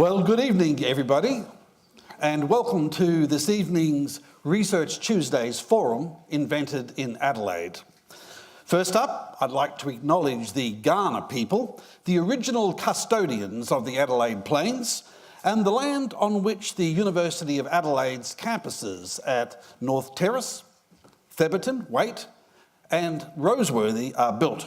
Well, good evening, everybody, and welcome to this evening's Research Tuesdays forum, Invented in Adelaide. First up, I'd like to acknowledge the Kaurna people, the original custodians of the Adelaide Plains, and the land on which the University of Adelaide's campuses at North Terrace, Theberton, Waite, and Roseworthy are built.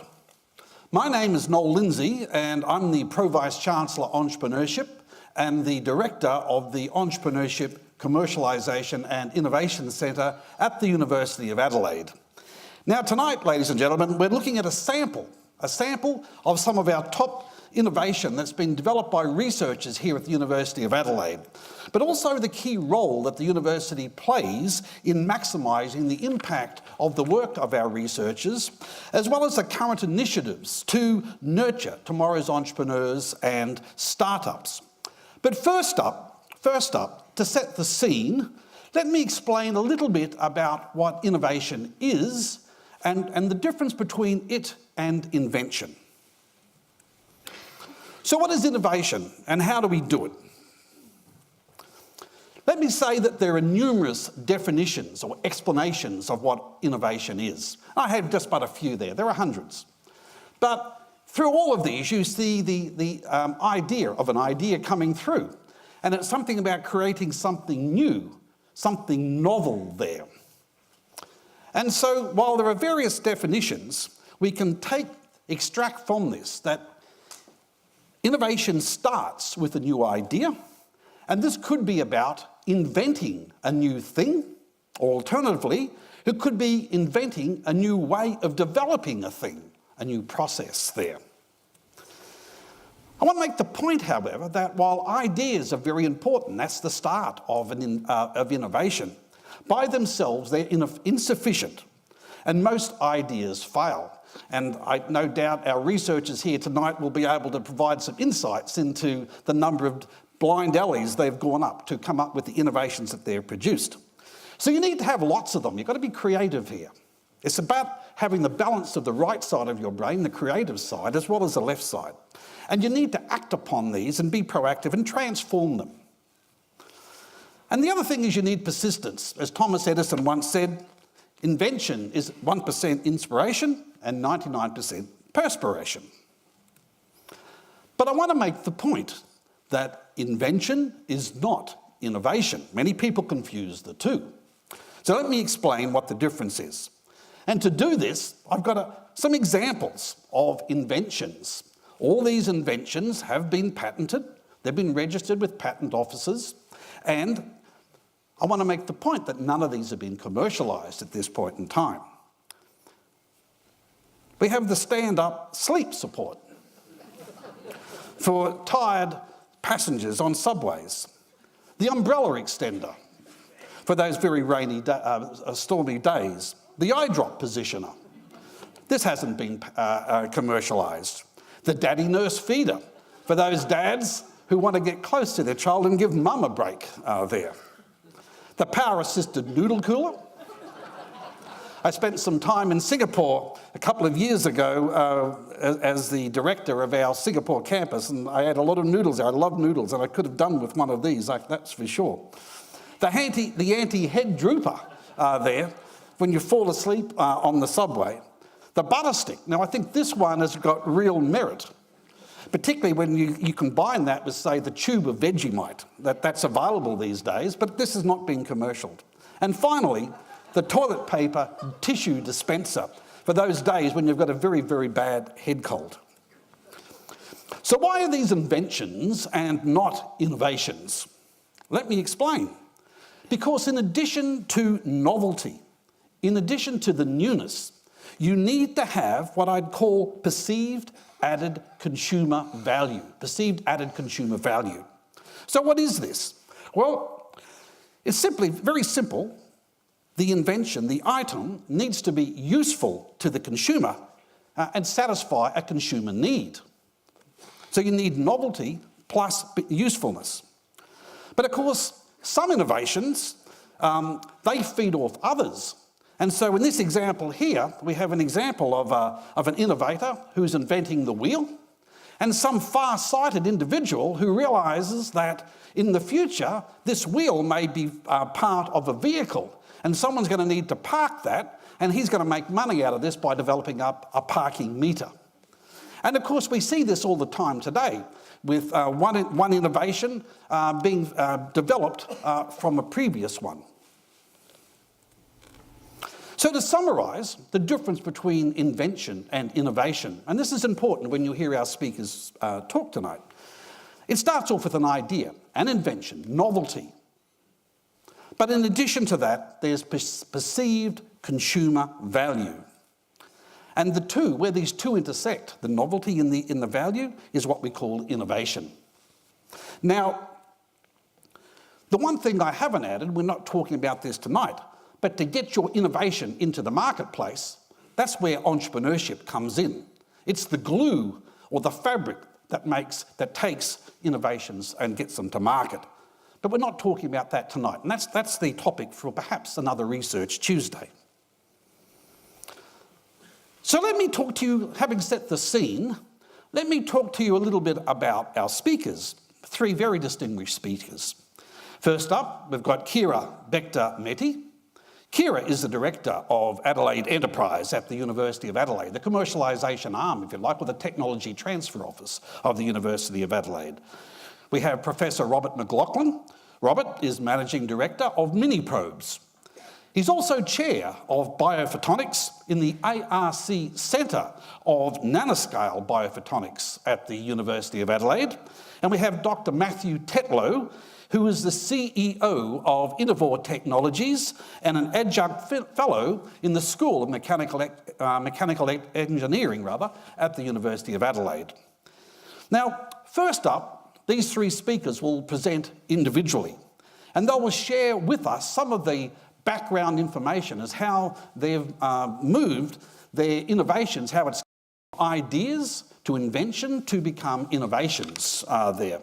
My name is Noel Lindsay, and I'm the Pro-Vice-Chancellor Entrepreneurship and the Director of the Entrepreneurship, Commercialisation and Innovation Centre at the University of Adelaide. Now tonight, ladies and gentlemen, we're looking at a sample of some of our top innovation that's been developed by researchers here at the University of Adelaide, but also the key role that the university plays in maximising the impact of the work of our researchers, as well as the current initiatives to nurture tomorrow's entrepreneurs and startups. But first up, to set the scene, let me explain a little bit about what innovation is and the difference between it and invention. So what is innovation and how do we do it? Let me say that there are numerous definitions or explanations of what innovation is. I have just but a few there. There are hundreds. But through all of these, you see the idea of an idea coming through. And it's something about creating something new, something novel there. And so while there are various definitions, we can extract from this that innovation starts with a new idea, and this could be about inventing a new thing, or alternatively, it could be inventing a new way of developing a thing, a new process there. I want to make the point, however, that while ideas are very important, that's the start of innovation, by themselves they're insufficient, and most ideas fail. And no doubt our researchers here tonight will be able to provide some insights into the number of blind alleys they've gone up to come up with the innovations that they've produced. So you need to have lots of them. You've got to be creative here. It's about having the balance of the right side of your brain, the creative side, as well as the left side. And you need to act upon these and be proactive and transform them. And the other thing is you need persistence. As Thomas Edison once said, invention is 1% inspiration and 99% perspiration. But I want to make the point that invention is not innovation. Many people confuse the two. So let me explain what the difference is. And to do this, I've got some examples of inventions. All these inventions have been patented. They've been registered with patent offices. And I want to make the point that none of these have been commercialised at this point in time. We have the stand-up sleep support for tired passengers on subways. The umbrella extender for those very rainy, stormy days. The eye drop positioner. This hasn't been commercialised. The daddy nurse feeder for those dads who want to get close to their child and give mum a break there. The power-assisted noodle cooler. I spent some time in Singapore a couple of years ago as the director of our Singapore campus, and I had a lot of noodles there. I love noodles, and I could have done with one of these, that's for sure. The anti-head drooper there, when you fall asleep on the subway. The butter stick. Now, I think this one has got real merit, particularly when you combine that with, say, the tube of Vegemite. That's available these days, but this has not been commercialed. And finally, the toilet paper tissue dispenser for those days when you've got a very, very bad head cold. So why are these inventions and not innovations? Let me explain. Because in addition to novelty, in addition to the newness, you need to have what I'd call perceived added consumer value. Perceived added consumer value. So what is this? Well, it's simply, very simple. The invention, the item, needs to be useful to the consumer and satisfy a consumer need. So you need novelty plus usefulness. But of course, some innovations, they feed off others. And so in this example here, we have an example of an innovator who's inventing the wheel. and some far-sighted individual who realises that in the future this wheel may be part of a vehicle and someone's going to need to park that, and he's going to make money out of this by developing up a parking meter. And of course we see this all the time today with one innovation being developed from a previous one. So to summarise the difference between invention and innovation, and this is important when you hear our speakers talk tonight, it starts off with an idea, an invention, novelty. But in addition to that, there's perceived consumer value. And the two, where these two intersect, the novelty and the value, is what we call innovation. Now, the one thing I haven't added, we're not talking about this tonight, but to get your innovation into the marketplace, that's where entrepreneurship comes in. It's the glue or the fabric that takes innovations and gets them to market. But we're not talking about that tonight, and that's the topic for perhaps another Research Tuesday. So let me talk to you, having set the scene, let me talk to you a little bit about our speakers, three very distinguished speakers. First up, we've got Kira Bector-Metti. Kira is the director of Adelaide Enterprise at the University of Adelaide, the commercialisation arm, if you like, or the technology transfer office of the University of Adelaide. We have Professor Robert McLaughlin. Robert is managing director of Mini-Probes. He's also chair of biophotonics in the ARC Centre of Nanoscale Biophotonics at the University of Adelaide. And we have Dr. Matt Tetlow, who is the CEO of Innovore Technologies and an adjunct fellow in the School of Mechanical Engineering at the University of Adelaide. Now, first up, these three speakers will present individually, and they will share with us some of the background information as how they've moved their innovations, how it's ideas to invention to become innovations there.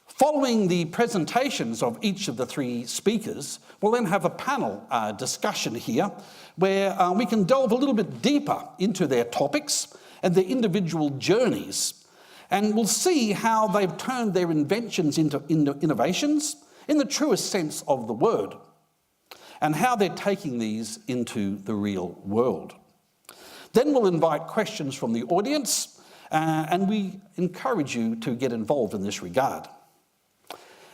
Following the presentations of each of the three speakers, we'll then have a panel discussion here where we can delve a little bit deeper into their topics and their individual journeys. And we'll see how they've turned their inventions into innovations in the truest sense of the word, and how they're taking these into the real world. Then we'll invite questions from the audience, and we encourage you to get involved in this regard.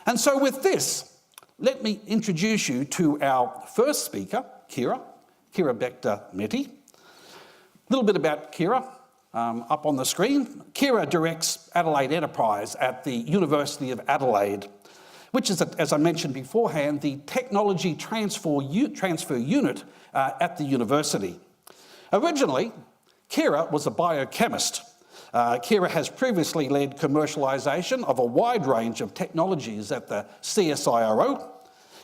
And so with this, let me introduce you to our first speaker, Kira Bector-Metti. A little bit about Kira up on the screen. Kira directs Adelaide Enterprise at the University of Adelaide, which is, as I mentioned beforehand, the technology transfer unit at the university. Originally, Kira was a biochemist. Kira has previously led commercialisation of a wide range of technologies at the CSIRO.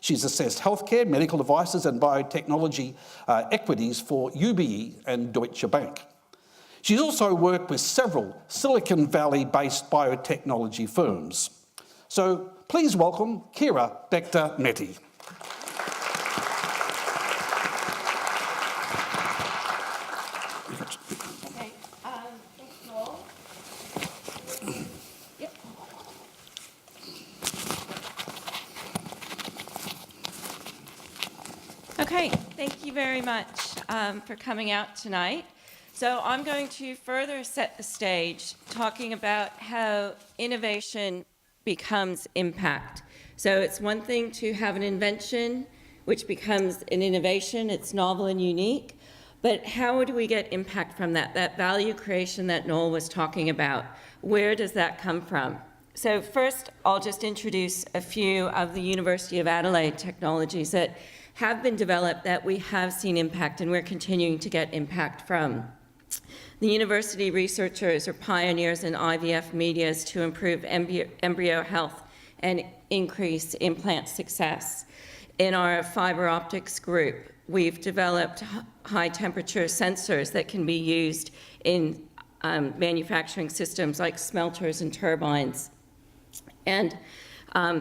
She's assessed healthcare, medical devices and biotechnology equities for UBE and Deutsche Bank. She's also worked with several Silicon Valley-based biotechnology firms. So please welcome Kira Bector-Metti. Okay, thank you very much for coming out tonight. So I'm going to further set the stage talking about how innovation becomes impact. So it's one thing to have an invention which becomes an innovation, it's novel and unique, but how do we get impact from that? That value creation that Noel was talking about, where does that come from? So first, I'll just introduce a few of the University of Adelaide technologies that have been developed that we have seen impact and we're continuing to get impact from. The university researchers are pioneers in IVF medias to improve embryo health and increase implant success. In our fiber optics group, we've developed high temperature sensors that can be used in manufacturing systems like smelters and turbines. And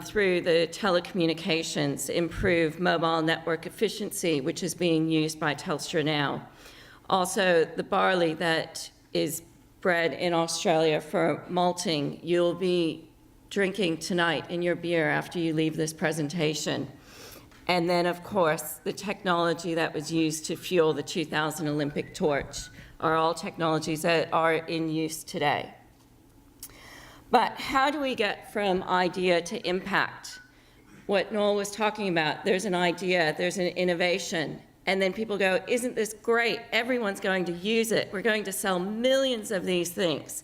through the telecommunications, improve mobile network efficiency, which is being used by Telstra now. Also, the barley that is bred in Australia for malting, you'll be drinking tonight in your beer after you leave this presentation. And then, of course, the technology that was used to fuel the 2000 Olympic torch are all technologies that are in use today. But how do we get from idea to impact? What Noel was talking about, there's an idea, there's an innovation, and then people go, isn't this great? Everyone's going to use it. We're going to sell millions of these things.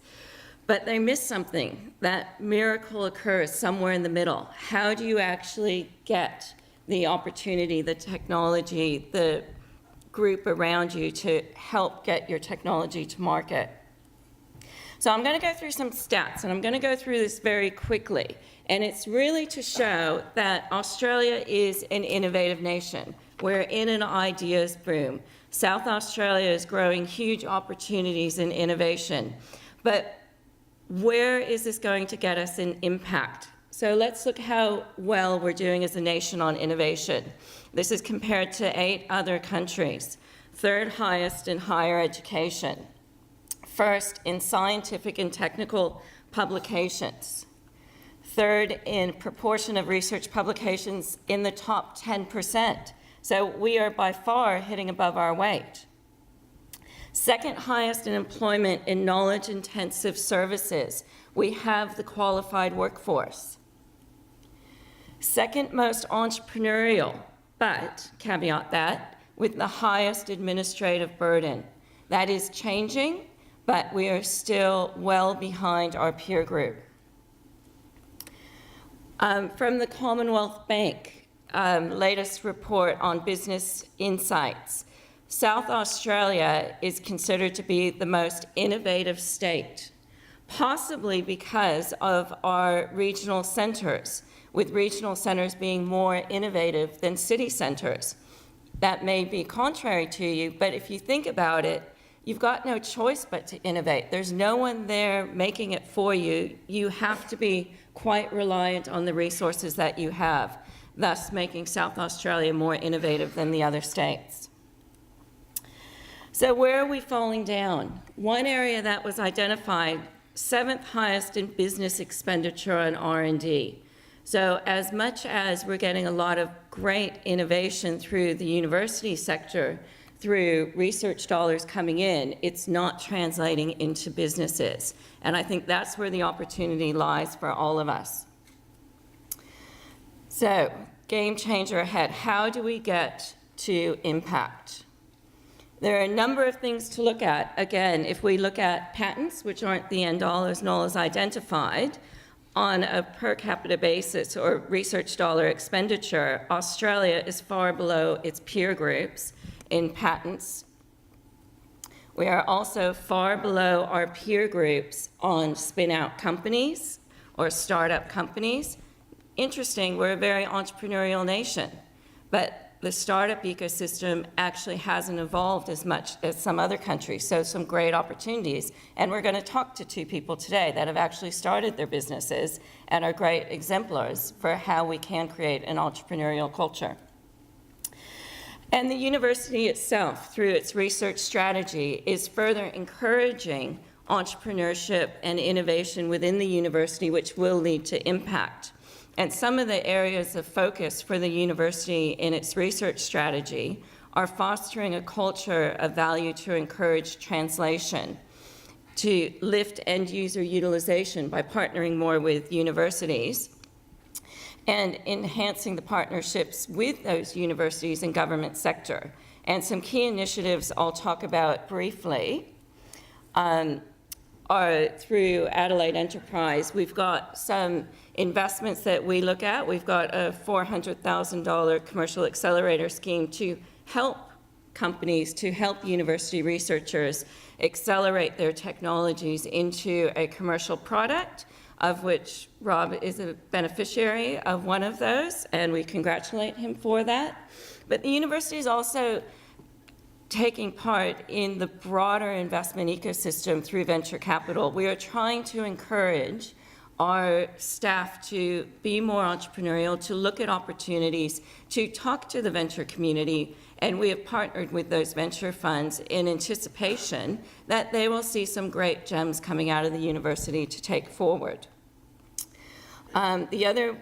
But they miss something. That miracle occurs somewhere in the middle. How do you actually get the opportunity, the technology, the group around you to help get your technology to market? So I'm going to go through some stats, and I'm going to go through this very quickly. And it's really to show that Australia is an innovative nation. We're in an ideas boom. South Australia is growing huge opportunities in innovation. But where is this going to get us in impact? So let's look how well we're doing as a nation on innovation. This is compared to 8 other countries. 3rd highest in higher education. 1st in scientific and technical publications. 3rd in proportion of research publications in the top 10%. So we are by far hitting above our weight. 2nd highest in employment in knowledge-intensive services. We have the qualified workforce. 2nd most entrepreneurial, but, caveat that, with the highest administrative burden. That is changing, but we are still well behind our peer group. From the Commonwealth Bank, latest report on business insights, South Australia is considered to be the most innovative state, possibly because of our regional centres, with regional centres being more innovative than city centres. That may be contrary to you, but if you think about it, you've got no choice but to innovate. There's no one there making it for you. You have to be quite reliant on the resources that you have, thus making South Australia more innovative than the other states. So where are we falling down? One area that was identified, 7th highest in business expenditure on R&D. So as much as we're getting a lot of great innovation through the university sector, through research dollars coming in, it's not translating into businesses. And I think that's where the opportunity lies for all of us. So, game changer ahead. How do we get to impact? There are a number of things to look at. Again, if we look at patents, which aren't the end all, as Noel has identified, on a per capita basis or research dollar expenditure, Australia is far below its peer groups in patents. We are also far below our peer groups on spin-out companies or startup companies. Interesting, we're a very entrepreneurial nation, but the startup ecosystem actually hasn't evolved as much as some other countries, so some great opportunities. And we're going to talk to 2 people today that have actually started their businesses and are great exemplars for how we can create an entrepreneurial culture. And the university itself, through its research strategy, is further encouraging entrepreneurship and innovation within the university, which will lead to impact. And some of the areas of focus for the university in its research strategy are fostering a culture of value to encourage translation, to lift end-user utilization by partnering more with universities, and enhancing the partnerships with those universities and government sector. And some key initiatives I'll talk about briefly are through Adelaide Enterprise. We've got some investments that we look at. We've got a $400,000 commercial accelerator scheme to help companies, to help university researchers accelerate their technologies into a commercial product, of which Rob is a beneficiary of one of those, and we congratulate him for that. But the university is also taking part in the broader investment ecosystem through venture capital. We are trying to encourage our staff to be more entrepreneurial, to look at opportunities, to talk to the venture community, and we have partnered with those venture funds in anticipation that they will see some great gems coming out of the university to take forward. The other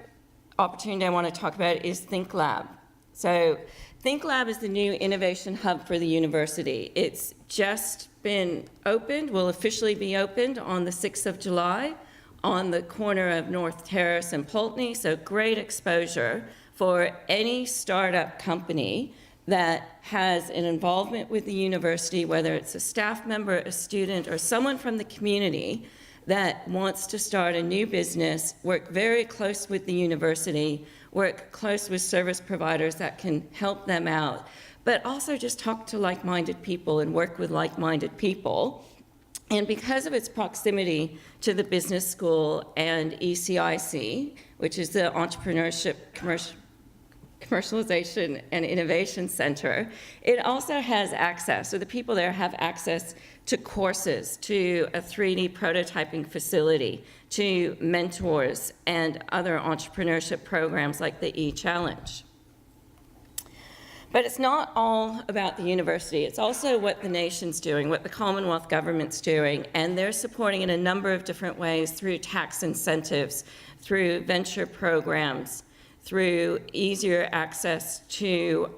opportunity I want to talk about is Think Lab. So Think Lab is the new innovation hub for the university. It's just been opened, will officially be opened on the 6th of July on the corner of North Terrace and Pulteney, so great exposure for any startup company that has an involvement with the university, whether it's a staff member, a student, or someone from the community that wants to start a new business, work very close with the university, work close with service providers that can help them out, but also just talk to like-minded people and work with like-minded people. And because of its proximity to the business school and ECIC, which is the Entrepreneurship, Commercialization and Innovation Center, it also has access, so the people there have access to courses, to a 3D prototyping facility, to mentors and other entrepreneurship programs like the E-Challenge. But it's not all about the university. It's also what the nation's doing, what the Commonwealth government's doing, and they're supporting in a number of different ways through tax incentives, through venture programs, through easier access to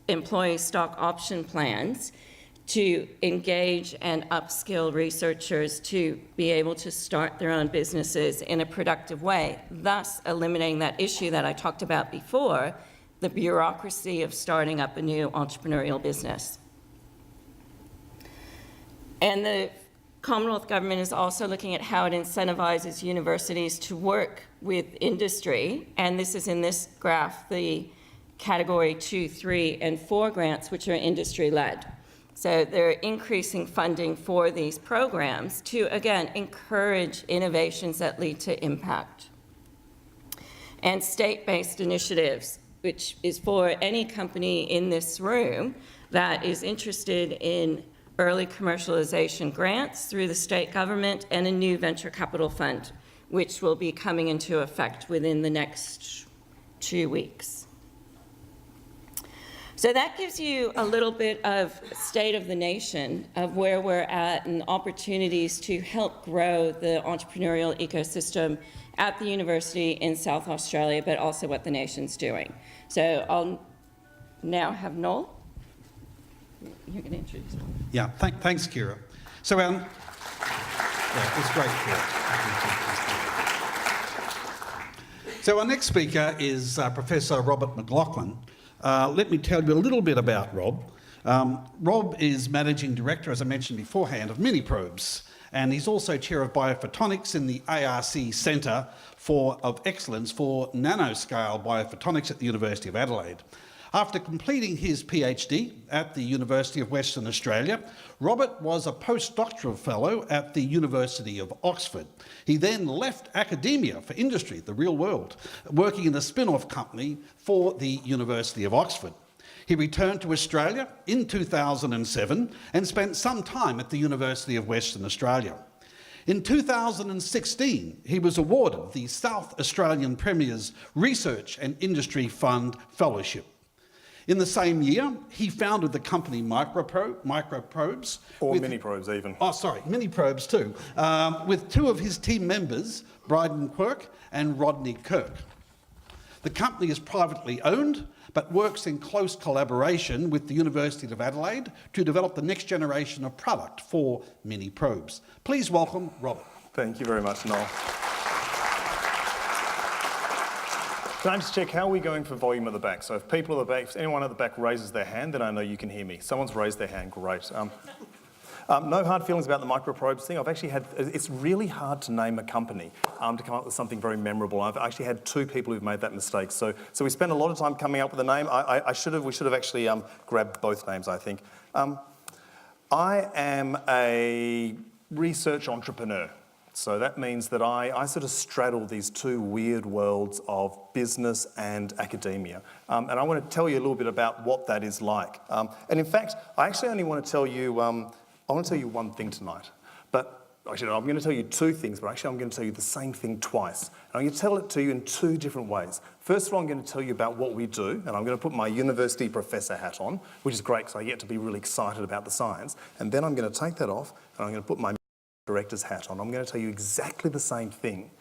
employee stock option plans, to engage and upskill researchers to be able to start their own businesses in a productive way, thus eliminating that issue that I talked about before, the bureaucracy of starting up a new entrepreneurial business. And the Commonwealth government is also looking at how it incentivizes universities to work with industry, and this is in this graph, the category 2, 3, and 4 grants, which are industry-led. So they're increasing funding for these programs to, again, encourage innovations that lead to impact. And state-based initiatives, which is for any company in this room that is interested in early commercialization grants through the state government and a new venture capital fund, which will be coming into effect within the next 2 weeks. So that gives you a little bit of state of the nation of where we're at and opportunities to help grow the entrepreneurial ecosystem at the university in South Australia, but also what the nation's doing. So I'll now have Noel. You're going to introduce me. Yeah, thanks, Kira. So, yeah, it's great, Kira. So our next speaker is Professor Robert McLaughlin. Let me tell you a little bit about Rob. Rob is Managing Director, as I mentioned beforehand, of Miniprobes, and he's also Chair of Biophotonics in the ARC Centre of Excellence for Nanoscale Biophotonics at the University of Adelaide. After completing his PhD at the University of Western Australia, Robert was a postdoctoral fellow at the University of Oxford. He then left academia for industry, the real world, working in a spin-off company for the University of Oxford. He returned to Australia in 2007 and spent some time at the University of Western Australia. In 2016, he was awarded the South Australian Premier's Research and Industry Fund Fellowship. In the same year, he founded the company Microprobes. Or Miniprobes even. Oh, sorry, Miniprobes too, with 2 of his team members, Bryden Quirk and Rodney Kirk. The company is privately owned, but works in close collaboration with the University of Adelaide to develop the next generation of product for Miniprobes. Please welcome Robert. Thank you very much, Noel. Can I just check, how are we going for volume at the back? So if people at the back, if anyone at the back raises their hand, then I know you can hear me. Someone's raised their hand, great. No hard feelings about the Microprobes thing. I've actually had, it's really hard to name a company to come up with something very memorable. I've actually had 2 people who've made that mistake. So we spent a lot of time coming up with a name. We should have actually grabbed both names, I think. I am a research entrepreneur. So that means that I sort of straddle these 2 weird worlds of business and academia. And I want to tell you a little bit about what that is like. And in fact, I actually only want to tell you, I want to tell you one thing tonight. But Actually, no, I'm going to tell you two things, but actually I'm going to tell you the same thing twice. And I'm going to tell it to you in two different ways. First of all, I'm going to tell you about what we do, and I'm going to put my university professor hat on, which is great because I get to be really excited about the science. And then I'm going to take that off, and I'm going to put my director's hat on. I'm going to tell you exactly the same thing,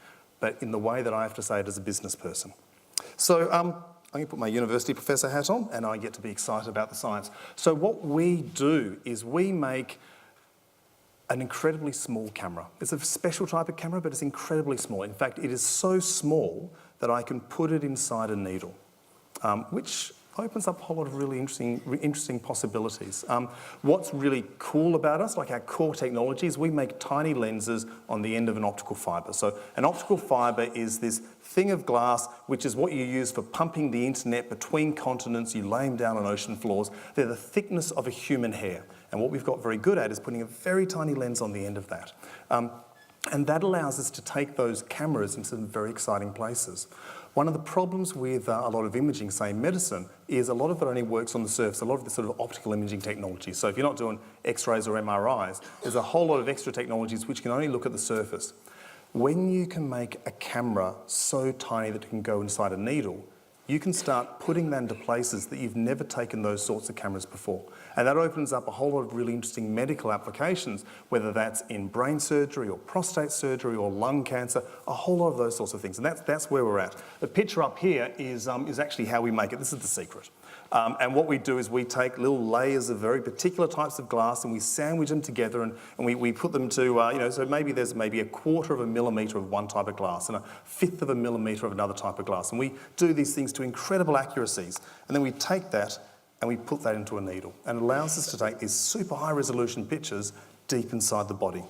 but in the way that I have to say it as a business person. So I'm going to put my university professor hat on, and I get to be excited about the science. So what we do is we make an incredibly small camera. It's a special type of camera, but it's incredibly small. In fact, it is so small that I can put it inside a needle, which opens up a whole lot of really interesting possibilities. What's really cool about us, like our core technology, is we make tiny lenses on the end of an optical fibre. So an optical fibre is this thing of glass, which is what you use for pumping the internet between continents. You lay them down on ocean floors. They're the thickness of a human hair. And what we've got very good at is putting a very tiny lens on the end of that. And that allows us to take those cameras into some very exciting places. One of the problems with a lot of imaging, say in medicine, is a lot of it only works on the surface, a lot of the sort of optical imaging technology. So if you're not doing X-rays or MRIs, there's a whole lot of extra technologies which can only look at the surface. When you can make a camera so tiny that it can go inside a needle, you can start putting that into places that you've never taken those sorts of cameras before. And that opens up a whole lot of really interesting medical applications, whether that's in brain surgery or prostate surgery or lung cancer, a whole lot of those sorts of things. And that's where we're at. The picture up here is actually how we make it. This is the secret. And what we do is we take little layers of very particular types of glass and we sandwich them together and we put them to, so maybe there's maybe a quarter of a millimetre of one type of glass and a fifth of a millimetre of another type of glass. And we do these things to incredible accuracies. And then we take that and we put that into a needle. And it allows us to take these super high resolution pictures deep inside the body.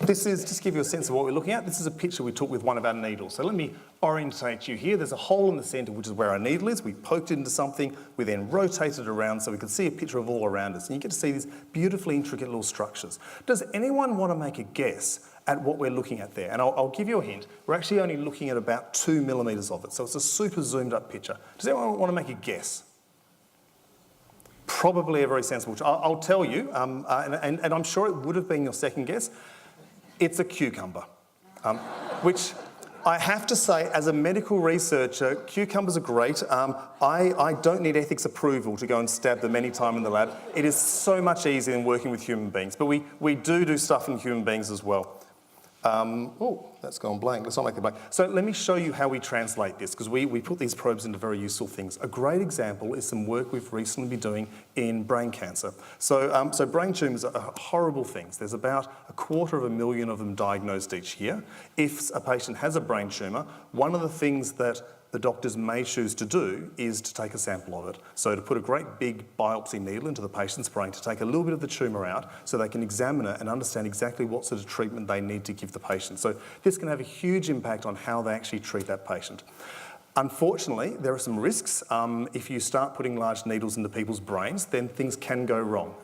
This is, just to give you a sense of what we're looking at, this is a picture we took with one of our needles. So let me orientate you here. There's a hole in the centre, which is where our needle is. We poked it into something. We then rotated it around so we could see a picture of all around us. And you get to see these beautifully intricate little structures. Does anyone want to make a guess at what we're looking at there? And I'll give you a hint. We're actually only looking at about 2 millimetres of it. So it's a super zoomed up picture. Does anyone want to make a guess? Probably a very sensible. I'll tell you, and I'm sure it would have been your second guess. It's a cucumber, which I have to say, as a medical researcher, cucumbers are great. I don't need ethics approval to go and stab them any time in the lab. It is so much easier than working with human beings, but we do stuff in human beings as well. Oh, that's gone blank. Let's not make it blank. So let me show you how we translate this, because we put these probes into very useful things. A great example is some work we've recently been doing in brain cancer. So brain tumours are horrible things. There's about 250,000 of them diagnosed each year. If a patient has a brain tumour, one of the things that the doctors may choose to do is to take a sample of it. So to put a great big biopsy needle into the patient's brain to take a little bit of the tumour out so they can examine it and understand exactly what sort of treatment they need to give the patient. So this can have a huge impact on how they actually treat that patient. Unfortunately, there are some risks. If you start putting large needles into people's brains, then things can go wrong.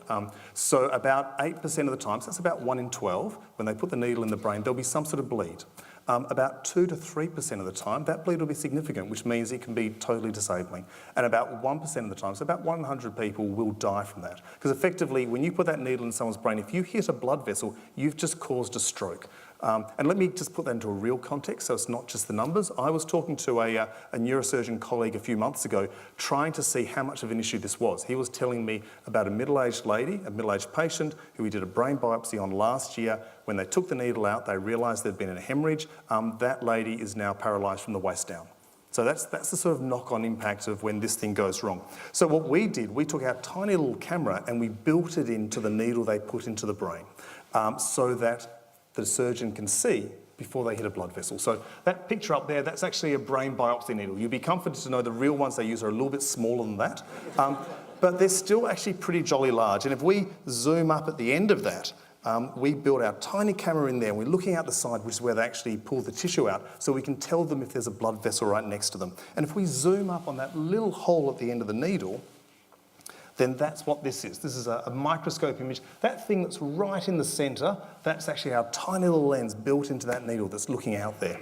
So about 8% of the time, so that's about 1 in 12, when they put the needle in the brain, there'll be some sort of bleed. About 2 to 3% of the time, that bleed will be significant, which means it can be totally disabling. And about 1% of the time, so about 100 people will die from that. Because effectively, when you put that needle in someone's brain, if you hit a blood vessel, you've just caused a stroke. And let me just put that into a real context, so it's not just the numbers. I was talking to a neurosurgeon colleague a few months ago, trying to see how much of an issue this was. He was telling me about a middle-aged lady, a middle-aged patient, who we did a brain biopsy on last year. When they took the needle out, they realised there'd been a hemorrhage. That lady is now paralysed from the waist down. So that's the sort of knock-on impact of when this thing goes wrong. So what we did, we took our tiny little camera and we built it into the needle they put into the brain, so that the surgeon can see before they hit a blood vessel. So that picture up there, that's actually a brain biopsy needle. You'll be comforted to know the real ones they use are a little bit smaller than that, but they're still actually pretty jolly large. And if we zoom up at the end of that, we built our tiny camera in there and we're looking out the side, which is where they actually pull the tissue out, so we can tell them if there's a blood vessel right next to them. And if we zoom up on that little hole at the end of the needle, then that's what this is. This is a microscope image. That thing that's right in the centre, that's actually our tiny little lens built into that needle that's looking out there.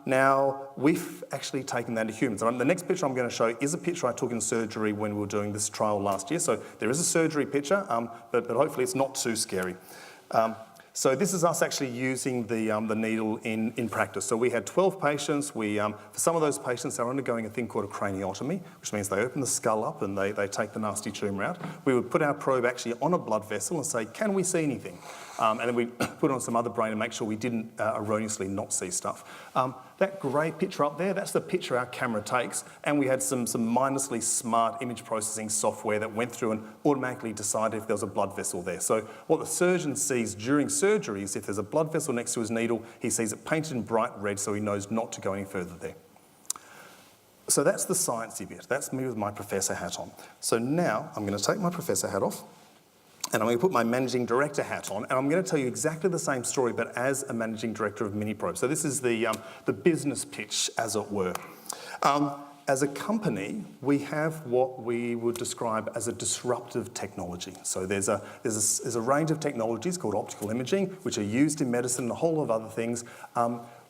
Now, we've actually taken that to humans. The next picture I'm going to show is a picture I took in surgery when we were doing this trial last year. So there is a surgery picture, but hopefully it's not too scary. So this is us actually using the needle in practice. So we had 12 patients. For some of those patients, they're undergoing a thing called a craniotomy, which means they open the skull up and they take the nasty tumour out. We would put our probe actually on a blood vessel and say, can we see anything? And then we'd put on some other brain and make sure we didn't erroneously not see stuff. That grey picture up there, that's the picture our camera takes, and we had some mindlessly smart image processing software that went through and automatically decided if there was a blood vessel there. So what the surgeon sees during surgery is if there's a blood vessel next to his needle, he sees it painted in bright red so he knows not to go any further there. So that's the sciencey bit. That's me with my professor hat on. So now I'm going to take my professor hat off, and I'm going to put my managing director hat on, and I'm going to tell you exactly the same story, but as a managing director of MiniProbe. So this is the business pitch, as it were. As a company, we have what we would describe as a disruptive technology. So there's a range of technologies called optical imaging, which are used in medicine and a whole lot of other things.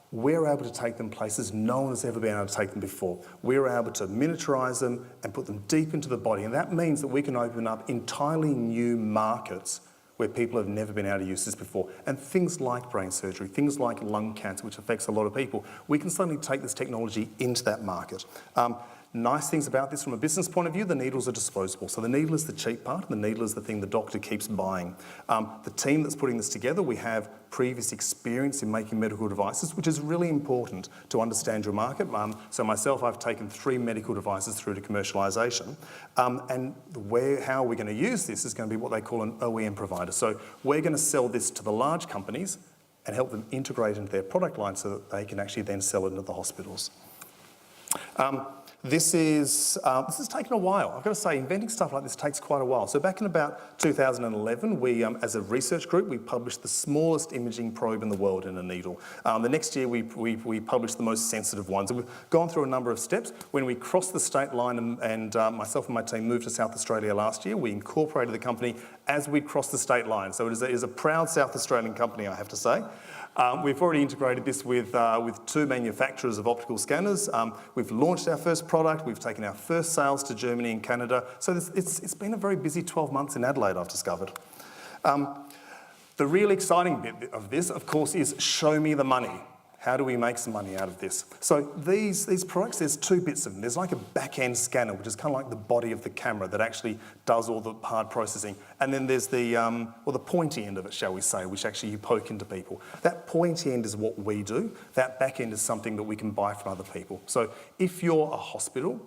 We're able to take them places no one has ever been able to take them before. We're able to miniaturise them and put them deep into the body, and that means that we can open up entirely new markets where people have never been able to use this before. And things like brain surgery, things like lung cancer, which affects a lot of people, we can suddenly take this technology into that market. Nice things about this from a business point of view, the needles are disposable. So the needle is the cheap part, and the needle is the thing the doctor keeps buying. The team that's putting this together, we have previous experience in making medical devices, which is really important to understand your market. So myself, I've taken 3 medical devices through to commercialisation. And how we're going to use this is going to be what they call an OEM provider. So we're going to sell this to the large companies and help them integrate into their product line so that they can actually then sell it into the hospitals. This has taken a while. I've got to say, inventing stuff like this takes quite a while. So back in about 2011, we, as a research group, we published the smallest imaging probe in the world in a needle. The next year, we published the most sensitive ones. And we've gone through a number of steps. When we crossed the state line and myself and my team moved to South Australia last year, we incorporated the company as we crossed the state line. So it is a proud South Australian company, I have to say. We've already integrated this with 2 manufacturers of optical scanners. We've launched our first product. We've taken our first sales to Germany and Canada. So it's been a very busy 12 months in Adelaide, I've discovered. The really exciting bit of this, of course, is show me the money. How do we make some money out of this? So these products, there's 2 bits of them. There's like a back-end scanner, which is kind of like the body of the camera that actually does all the hard processing. And then there's the pointy end of it, shall we say, which actually you poke into people. That pointy end is what we do. That back end is something that we can buy from other people. So if you're a hospital,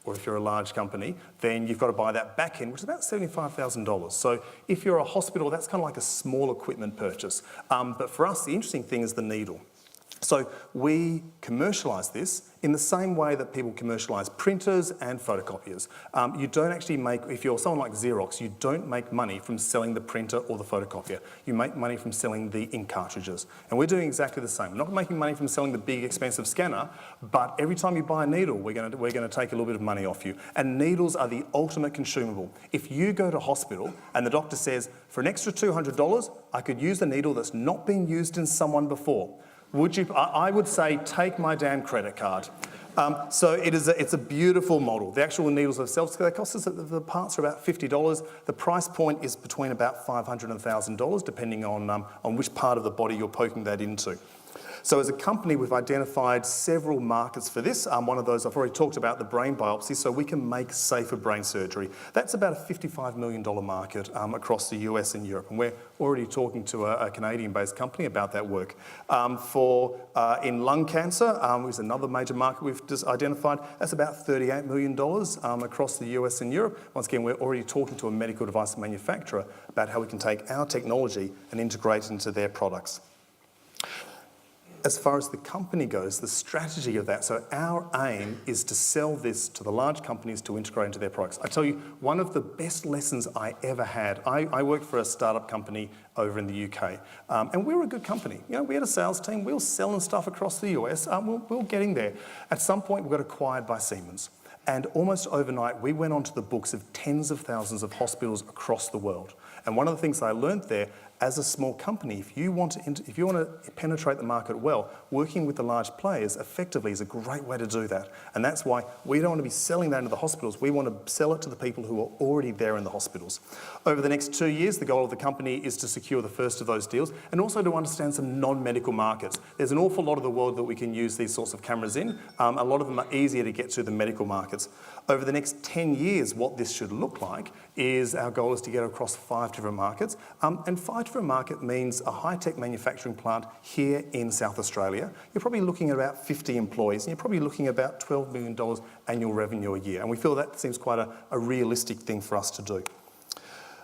or if you're a large company, then you've got to buy that back end, which is about $75,000. So if you're a hospital, that's kind of like a small equipment purchase. But for us, the interesting thing is the needle. So we commercialise this in the same way that people commercialise printers and photocopiers. You don't actually make, if you're someone like Xerox, you don't make money from selling the printer or the photocopier. You make money from selling the ink cartridges. And we're doing exactly the same. We're not making money from selling the big, expensive scanner, but every time you buy a needle, we're going to take a little bit of money off you. And needles are the ultimate consumable. If you go to hospital and the doctor says, for an extra $200, I could use a needle that's not been used in someone before, would you? I would say, take my damn credit card. So it's a beautiful model. The actual needles themselves, they cost us, the parts are about $50. The price point is between about $500 and $1,000, depending on which part of the body you're poking that into. So as a company, we've identified several markets for this. One of those, I've already talked about, the brain biopsy, so we can make safer brain surgery. That's about a $55 million market across the US and Europe, and we're already talking to a Canadian-based company about that work. In lung cancer, which is another major market we've just identified, that's about $38 million across the US and Europe. Once again, we're already talking to a medical device manufacturer about how we can take our technology and integrate it into their products. As far as the company goes, the strategy of that, so our aim is to sell this to the large companies to integrate into their products. I tell you, one of the best lessons I ever had, I worked for a startup company over in the UK, and we were a good company. You know, we had a sales team, we were selling stuff across the US, we were getting there. At some point, we got acquired by Siemens. And almost overnight, we went onto the books of tens of thousands of hospitals across the world. And one of the things I learned there, as a small company, if you want to penetrate the market well, working with the large players effectively is a great way to do that. And that's why we don't want to be selling that into the hospitals. We want to sell it to the people who are already there in the hospitals. Over the next 2 years, the goal of the company is to secure the first of those deals and also to understand some non-medical markets. There's an awful lot of the world that we can use these sorts of cameras in. A lot of them are easier to get to than medical markets. Over the next 10 years, what this should look like is our goal is to get across 5 different markets. And 5 different markets means a high-tech manufacturing plant here in South Australia. You're probably looking at about 50 employees, and you're probably looking at about $12 million annual revenue a year. And we feel that seems quite a realistic thing for us to do.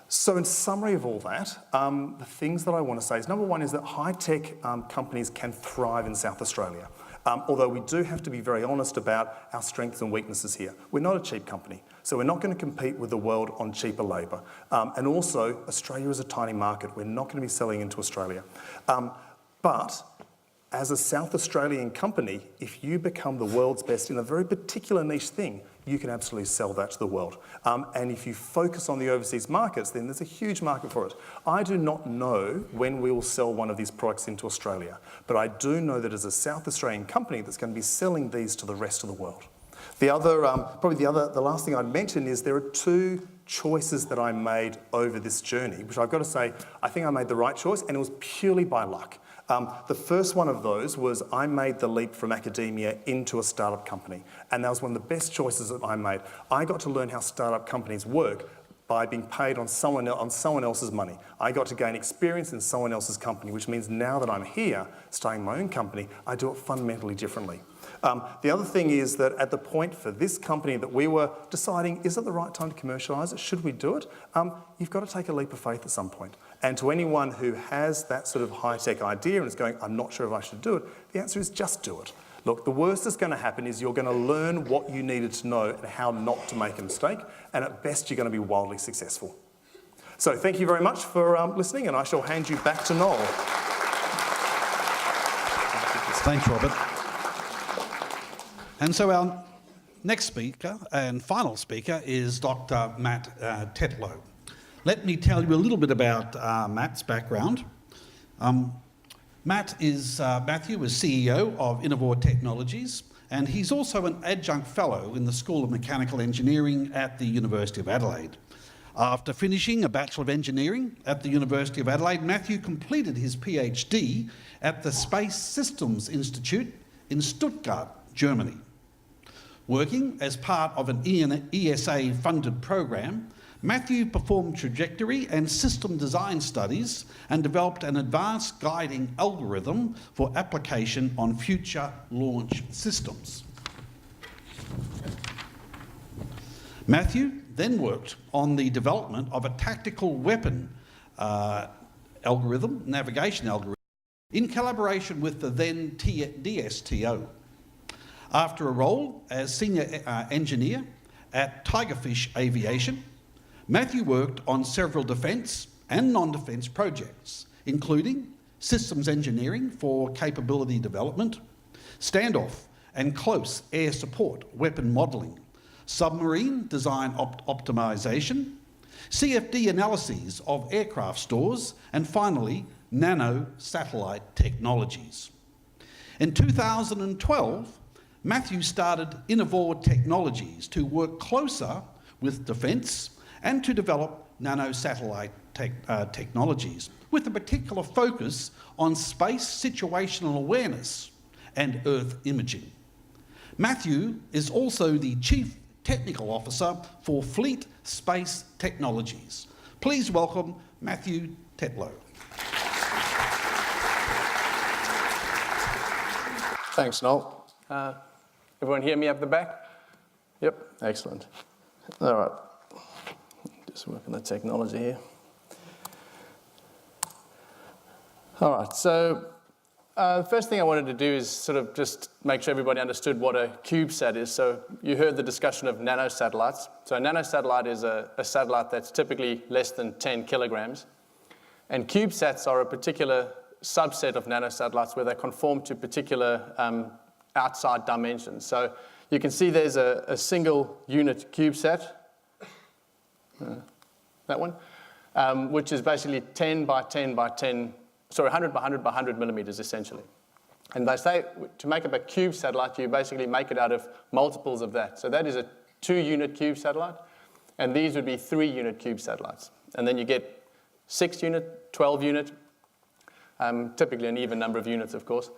So in summary of all that, the things that I want to say is, number one is that high-tech companies can thrive in South Australia. Although we do have to be very honest about our strengths and weaknesses here. We're not a cheap company, so we're not going to compete with the world on cheaper labour. And also, Australia is a tiny market. We're not going to be selling into Australia. But as a South Australian company, if you become the world's best in a very particular niche thing, you can absolutely sell that to the world. And if you focus on the overseas markets, then there's a huge market for it. I do not know when we will sell one of these products into Australia, but I do know that as a South Australian company that's going to be selling these to the rest of the world. The last thing I'd mention is there are 2 choices that I made over this journey, which I've got to say, I think I made the right choice, and it was purely by luck. The first one of those was I made the leap from academia into a startup company, and that was one of the best choices that I made. I got to learn how startup companies work by being paid on someone else's money. I got to gain experience in someone else's company, which means now that I'm here, starting my own company, I do it fundamentally differently. The other thing is that at the point for this company that we were deciding, is it the right time to commercialise it? Should we do it? You've got to take a leap of faith at some point. And to anyone who has that sort of high-tech idea and is going, I'm not sure if I should do it, the answer is just do it. Look, the worst that's going to happen is you're going to learn what you needed to know and how not to make a mistake, and at best you're going to be wildly successful. So thank you very much for listening, and I shall hand you back to Noel. Thanks, Robert. And so our next speaker and final speaker is Dr. Matt Tetlow. Let me tell you a little bit about Matt's background. Matthew is CEO of Innovore Technologies, and he's also an adjunct fellow in the School of Mechanical Engineering at the University of Adelaide. After finishing a Bachelor of Engineering at the University of Adelaide, Matthew completed his PhD at the Space Systems Institute in Stuttgart, Germany. Working as part of an ESA-funded program, Matthew performed trajectory and system design studies and developed an advanced guiding algorithm for application on future launch systems. Matthew then worked on the development of a tactical weapon navigation algorithm, in collaboration with the then DSTO. After a role as senior engineer at Tigerfish Aviation, Matthew worked on several defence and non-defence projects, including systems engineering for capability development, standoff and close air support weapon modelling, submarine design optimisation, CFD analyses of aircraft stores, and finally, nano-satellite technologies. In 2012, Matthew started Innovore Technologies to work closer with defence and to develop nano-satellite technologies, with a particular focus on space situational awareness and Earth imaging. Matthew is also the Chief Technical Officer for Fleet Space Technologies. Please welcome Matthew Tetlow. Thanks, Noel. Everyone hear me up the back? Yep, excellent. All right, just working the technology here. All right, so the first thing I wanted to do is sort of just make sure everybody understood what a CubeSat is. So you heard the discussion of nanosatellites. So a nanosatellite is a satellite that's typically less than 10 kilograms. And CubeSats are a particular subset of nanosatellites where they conform to particular outside dimensions. So you can see there's a single unit CubeSat, that one. which is basically 10 by 10 by 10, sorry, 100 by 100 by 100 millimeters, essentially. And they say to make up a cube satellite, you basically make it out of multiples of that. So that is a 2-unit cube satellite, and these would be 3-unit cube satellites. And then you get 6-unit, 12-unit, typically an even number of units, of course.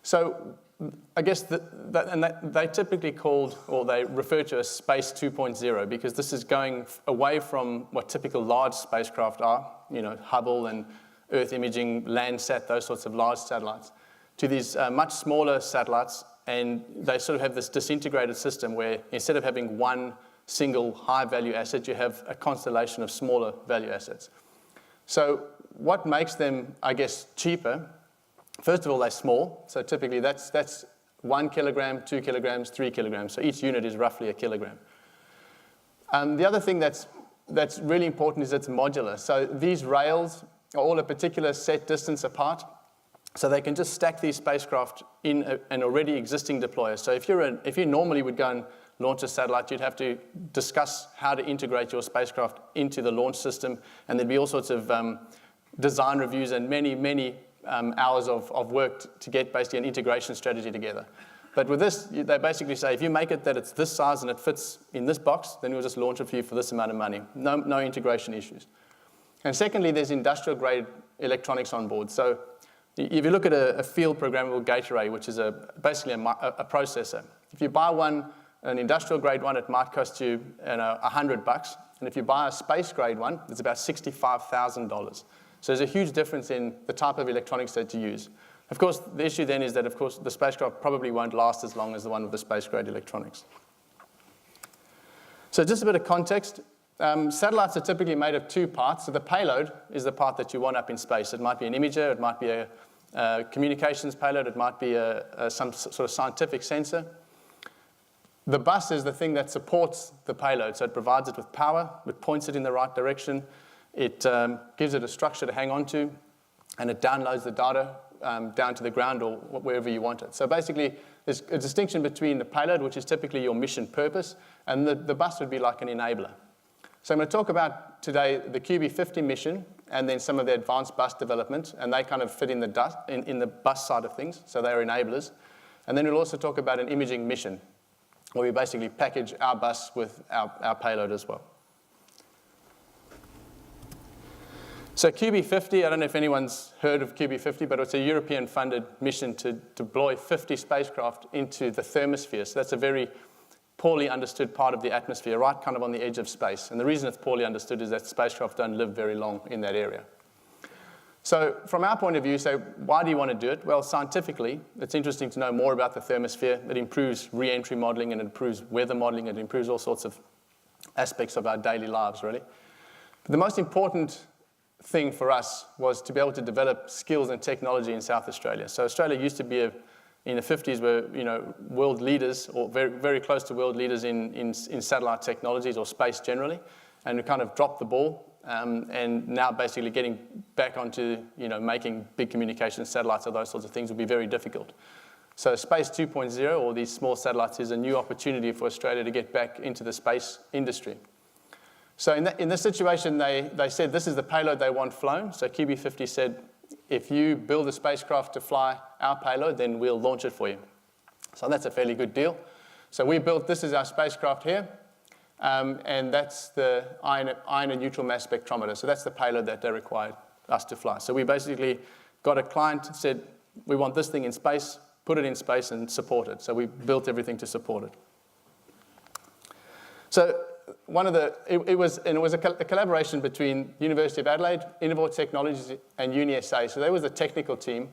So I guess they typically called, or they refer to as Space 2.0, because this is going away from what typical large spacecraft are, Hubble and Earth imaging, Landsat, those sorts of large satellites, to these much smaller satellites, and they sort of have this disintegrated system where instead of having one single high-value asset, you have a constellation of smaller value assets. So what makes them, I guess, cheaper? First of all, they're small. So typically that's 1 kilogram, 2 kilograms, 3 kilograms. So each unit is roughly a kilogram. The other thing that's really important is it's modular. So these rails are all a particular set distance apart. So they can just stack these spacecraft in an already existing deployer. So if you normally would go and launch a satellite, you'd have to discuss how to integrate your spacecraft into the launch system, and there'd be all sorts of design reviews and many hours of work to get basically an integration strategy together. But with this, they basically say, if you make it that it's this size and it fits in this box, then we'll just launch it for you for this amount of money. No integration issues. And secondly, there's industrial-grade electronics on board. So if you look at a field programmable gate array, which is basically a processor, if you buy an industrial-grade one, it might cost you $100. And if you buy a space-grade one, it's about $65,000. So there's a huge difference in the type of electronics that you use. Of course, the issue then is that, of course, the spacecraft probably won't last as long as the one with the space-grade electronics. So just a bit of context. Satellites are typically made of 2 parts. So the payload is the part that you want up in space. It might be an imager, it might be a communications payload, it might be some sort of scientific sensor. The bus is the thing that supports the payload. So it provides it with power, it points it in the right direction, it gives it a structure to hang on to, and it downloads the data down to the ground or wherever you want it. So basically, there's a distinction between the payload, which is typically your mission purpose, and the bus would be like an enabler. So I'm going to talk about today the QB50 mission and then some of the advanced bus development, and they kind of fit in the bus side of things, so they're enablers. And then we'll also talk about an imaging mission, where we basically package our bus with our payload as well. So QB50, I don't know if anyone's heard of QB50, but it's a European-funded mission to deploy 50 spacecraft into the thermosphere. So that's a very poorly understood part of the atmosphere, right kind of on the edge of space. And the reason it's poorly understood is that spacecraft don't live very long in that area. So from our point of view, so why do you want to do it? Well, scientifically, it's interesting to know more about the thermosphere. It improves re-entry modeling, and it improves weather modeling, it improves all sorts of aspects of our daily lives, really. But the most important thing for us was to be able to develop skills and technology in South Australia. So Australia used to be in the 50s were world leaders, or very, very close to world leaders in satellite technologies or space generally, and we kind of dropped the ball, and now basically getting back onto making big communication satellites or those sorts of things would be very difficult. So Space 2.0, or these small satellites, is a new opportunity for Australia to get back into the space industry. So in this situation, they said this is the payload they want flown. So QB50 said, if you build a spacecraft to fly our payload, then we'll launch it for you. So that's a fairly good deal. So we built, this is our spacecraft here, and that's the ion and neutral mass spectrometer. So that's the payload that they required us to fly. So we basically got a client, said, we want this thing in space, put it in space and support it. So we built everything to support it. So it was a collaboration between University of Adelaide, Innovate Technologies, and UniSA. So they was the technical team,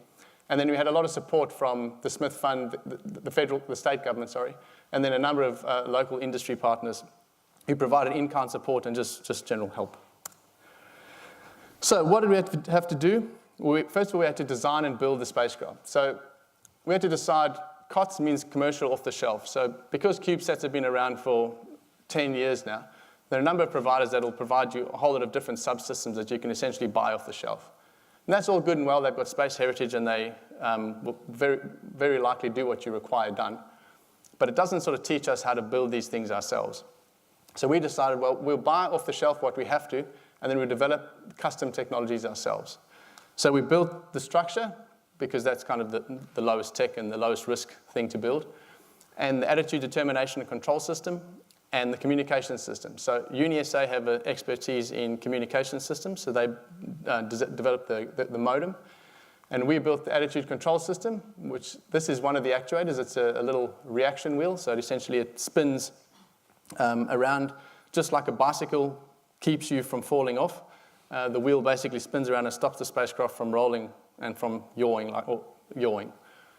and then we had a lot of support from the Smith Fund, the state government, and then a number of local industry partners who provided in-kind support and just general help. So what did we have to do? First of all, we had to design and build the spacecraft. So we had to decide, COTS means commercial off the shelf. So because CubeSats have been around for 10 years now, there are a number of providers that will provide you a whole lot of different subsystems that you can essentially buy off the shelf. And that's all good and well. They've got space heritage, and they will very, very likely do what you require done. But it doesn't sort of teach us how to build these things ourselves. So we decided, well, we'll buy off the shelf what we have to, and then we develop custom technologies ourselves. So we built the structure, because that's kind of the lowest tech and the lowest risk thing to build, and the attitude determination and control system, and the communication system. So UniSA have an expertise in communication systems, so they developed the modem. And we built the attitude control system, which this is one of the actuators. It's a little reaction wheel, so essentially it spins around just like a bicycle keeps you from falling off. The wheel basically spins around and stops the spacecraft from rolling and from yawing.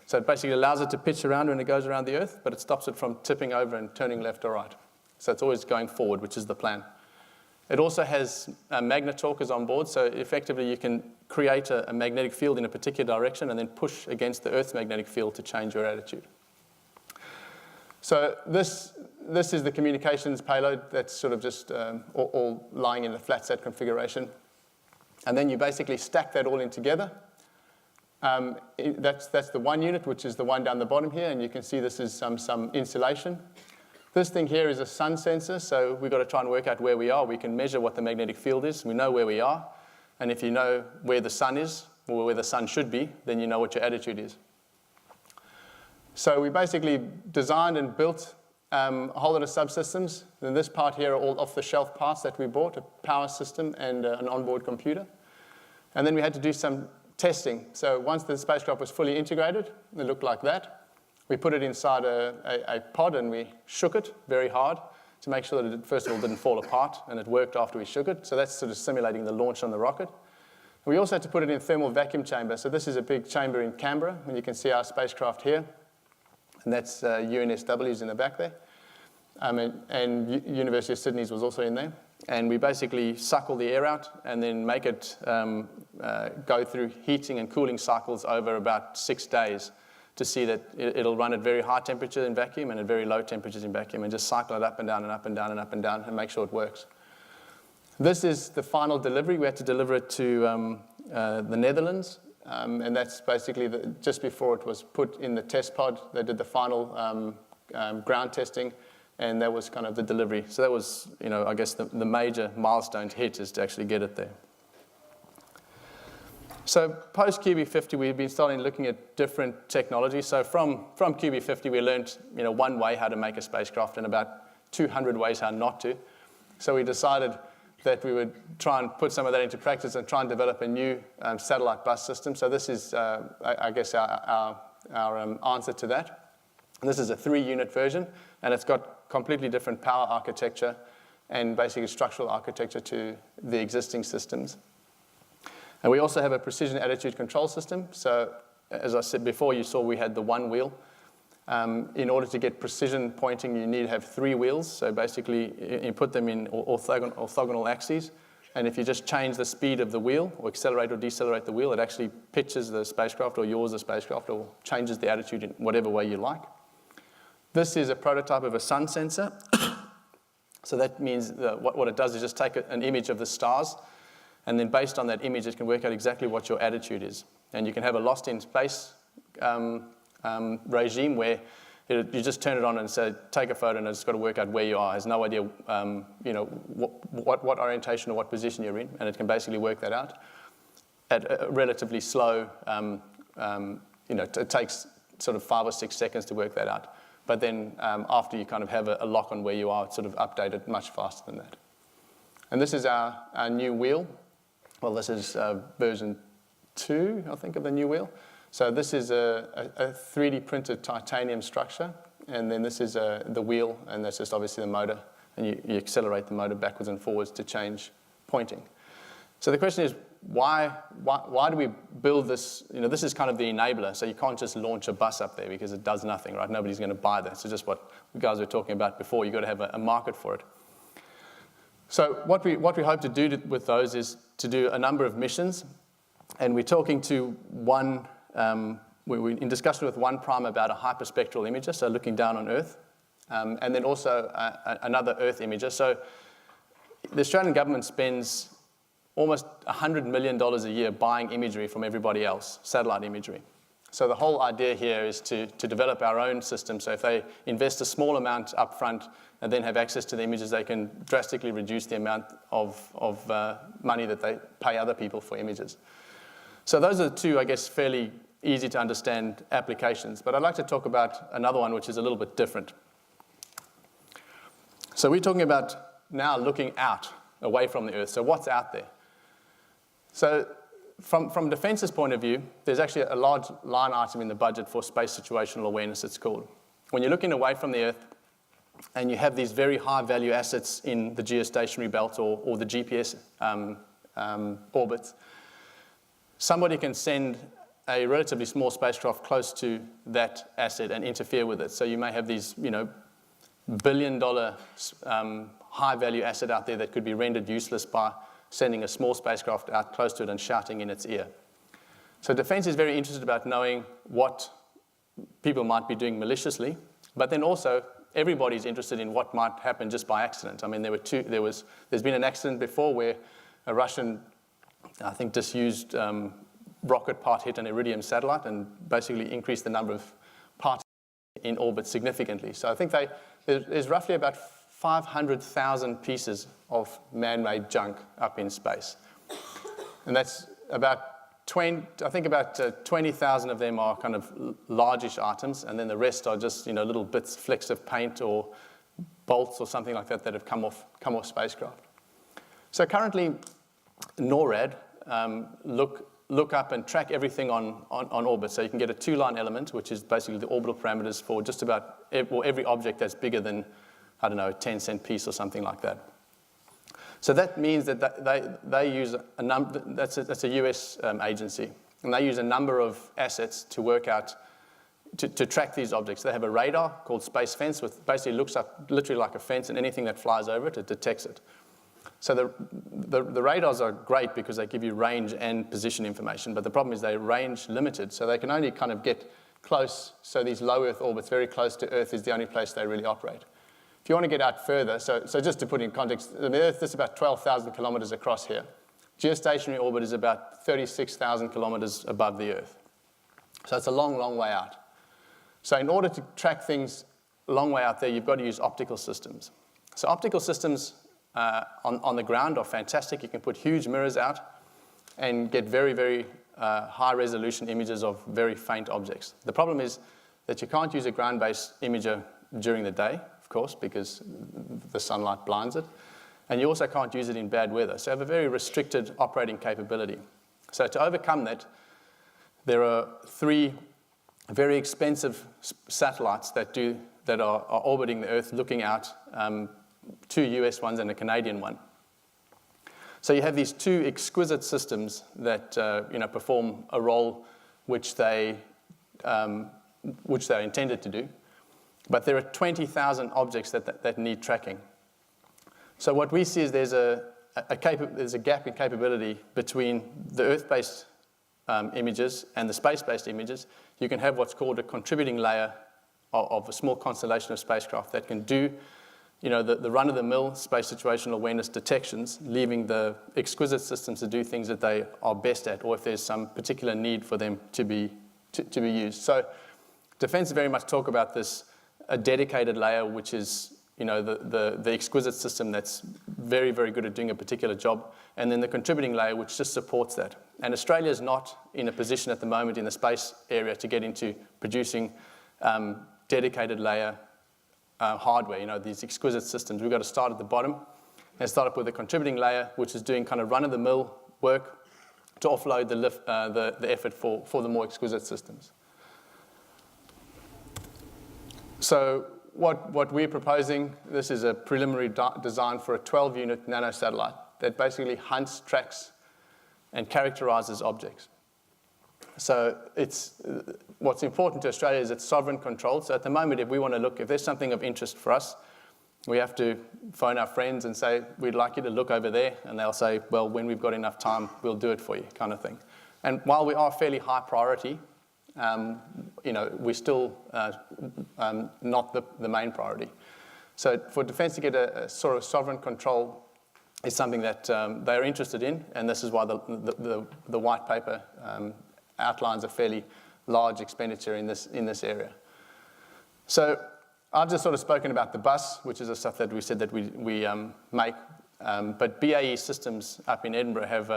So it basically allows it to pitch around when it goes around the Earth, but it stops it from tipping over and turning left or right. So it's always going forward, which is the plan. It also has magnet talkers on board, so effectively you can create a magnetic field in a particular direction and then push against the Earth's magnetic field to change your attitude. So this is the communications payload that's sort of just all lying in a flat set configuration. And then you basically stack that all in together. That's the one unit, which is the one down the bottom here, and you can see this is some insulation. This thing here is a sun sensor, so we've got to try and work out where we are. We can measure what the magnetic field is. We know where we are. And if you know where the sun is, or where the sun should be, then you know what your attitude is. So we basically designed and built a whole lot of subsystems. And this part here are all off-the-shelf parts that we bought, a power system and an onboard computer. And then we had to do some testing. So once the spacecraft was fully integrated, it looked like that. We put it inside a pod and we shook it very hard to make sure that it, first of all, didn't fall apart, and it worked after we shook it. So that's sort of simulating the launch on the rocket. We also had to put it in a thermal vacuum chamber. So this is a big chamber in Canberra, and you can see our spacecraft here. And that's UNSW's in the back there. And University of Sydney's was also in there. And we basically suck all the air out and then make it go through heating and cooling cycles over about 6 days to see that it'll run at very high temperature in vacuum and at very low temperatures in vacuum, and just cycle it up and down and up and down and up and down and make sure it works. This is the final delivery. We had to deliver it to the Netherlands, and that's basically just before it was put in the test pod. They did the final ground testing, and that was kind of the delivery. So that was, I guess the major milestone to hit is to actually get it there. So post QB50, we've been starting looking at different technologies. So from QB50, we learned one way how to make a spacecraft and about 200 ways how not to. So we decided that we would try and put some of that into practice and try and develop a new satellite bus system. So this is, I guess, our answer to that. And this is a 3-unit version, and it's got completely different power architecture and basically structural architecture to the existing systems. And we also have a precision attitude control system. So as I said before, you saw we had the one wheel. In order to get precision pointing, you need to have 3 wheels. So basically, you put them in orthogonal axes. And if you just change the speed of the wheel, or accelerate or decelerate the wheel, it actually pitches the spacecraft or yaws the spacecraft or changes the attitude in whatever way you like. This is a prototype of a sun sensor. So that means that what it does is just take an image of the stars, and then based on that image, it can work out exactly what your attitude is. And you can have a lost in space regime where you just turn it on and say, take a photo, and it's got to work out where you are. It has no idea, what orientation or what position you're in, and it can basically work that out at a relatively slow. It takes sort of 5 or 6 seconds to work that out. But then after you kind of have a lock on where you are, it's sort of updated much faster than that. And this is our new wheel. Well, this is version 2, I think, of the new wheel. So this is a 3D printed titanium structure, and then this is the wheel, and that's just obviously the motor, and you accelerate the motor backwards and forwards to change pointing. So the question is, why do we build this? This is kind of the enabler, so you can't just launch a bus up there because it does nothing, right? Nobody's going to buy that. So just what you guys were talking about before, you've got to have a market for it. So what we hope to do with those is to do a number of missions, and we're talking to one, we're in discussion with one prime about a hyperspectral imager, so looking down on Earth, and then also another Earth imager. So the Australian government spends almost $100 million a year buying imagery from everybody else, satellite imagery. So the whole idea here is to develop our own system. So if they invest a small amount up front, and then have access to the images, they can drastically reduce the amount of money that they pay other people for images. So those are the two, I guess, fairly easy to understand applications. But I'd like to talk about another one which is a little bit different. So we're talking about now looking out, away from the Earth. So what's out there? So from Defence's point of view, there's actually a large line item in the budget for space situational awareness, it's called. When you're looking away from the Earth and you have these very high value assets in the geostationary belt or the GPS orbits, somebody can send a relatively small spacecraft close to that asset and interfere with it. So you may have these, billion-dollar high-value asset out there that could be rendered useless by sending a small spacecraft out close to it and shouting in its ear. So Defence is very interested about knowing what people might be doing maliciously, but then also everybody's interested in what might happen just by accident. I mean, there's been an accident before where a Russian, I think, disused rocket part hit an Iridium satellite and basically increased the number of parts in orbit significantly. So I think there's roughly about 500,000 pieces of man-made junk up in space. And that's about 20,000 of them are kind of largish items, and then the rest are just, little bits, flecks of paint or bolts or something like that have come off spacecraft. So currently, NORAD look up and track everything on orbit. So you can get a two-line element, which is basically the orbital parameters for just about every object that's bigger than, a 10-cent piece or something like that. So that means that they use a number, that's a US agency, and they use a number of assets to work out, to track these objects. They have a radar called Space Fence, which basically looks up literally like a fence, and anything that flies over it, it detects it. So the radars are great because they give you range and position information, but the problem is they're range limited, so they can only kind of get close. So these low Earth orbits, very close to Earth, is the only place they really operate. If you want to get out further, so just to put in context, the Earth is about 12,000 kilometers across here. Geostationary orbit is about 36,000 kilometers above the Earth. So it's a long, long way out. So in order to track things a long way out there, you've got to use optical systems. So optical systems on the ground are fantastic. You can put huge mirrors out and get very, very high-resolution images of very faint objects. The problem is that you can't use a ground-based imager during the day, of course, because the sunlight blinds it. And you also can't use it in bad weather. So you have a very restricted operating capability. So to overcome that, there are 3 very expensive satellites that are orbiting the Earth, looking out, 2 US ones and a Canadian one. So you have these 2 exquisite systems that perform a role which they're intended to do. But there are 20,000 objects that need tracking. So what we see is there's a gap in capability between the Earth-based images and the space-based images. You can have what's called a contributing layer of a small constellation of spacecraft that can do the run-of-the-mill space situational awareness detections, leaving the exquisite systems to do things that they are best at, or if there's some particular need for them to be used. So Defence very much talk about this, a dedicated layer, which is the exquisite system that's very, very good at doing a particular job, and then the contributing layer, which just supports that. And Australia is not in a position at the moment in the space area to get into producing dedicated layer hardware, these exquisite systems. We've got to start at the bottom and start up with a contributing layer, which is doing kind of run-of-the-mill work to offload the effort for the more exquisite systems. So what we're proposing, this is a preliminary design for a 12-unit nanosatellite that basically hunts, tracks, and characterizes objects. So what's important to Australia is it's sovereign controlled. So at the moment, if we want to look, if there's something of interest for us, we have to phone our friends and say, we'd like you to look over there. And they'll say, well, when we've got enough time, we'll do it for you, kind of thing. And while we are fairly high priority, we're still not the main priority. So for Defence to get a sort of sovereign control is something that they're interested in, and this is why the white paper outlines a fairly large expenditure in this area. So I've just sort of spoken about the bus, which is the stuff that we said that we make. But BAE Systems up in Edinburgh have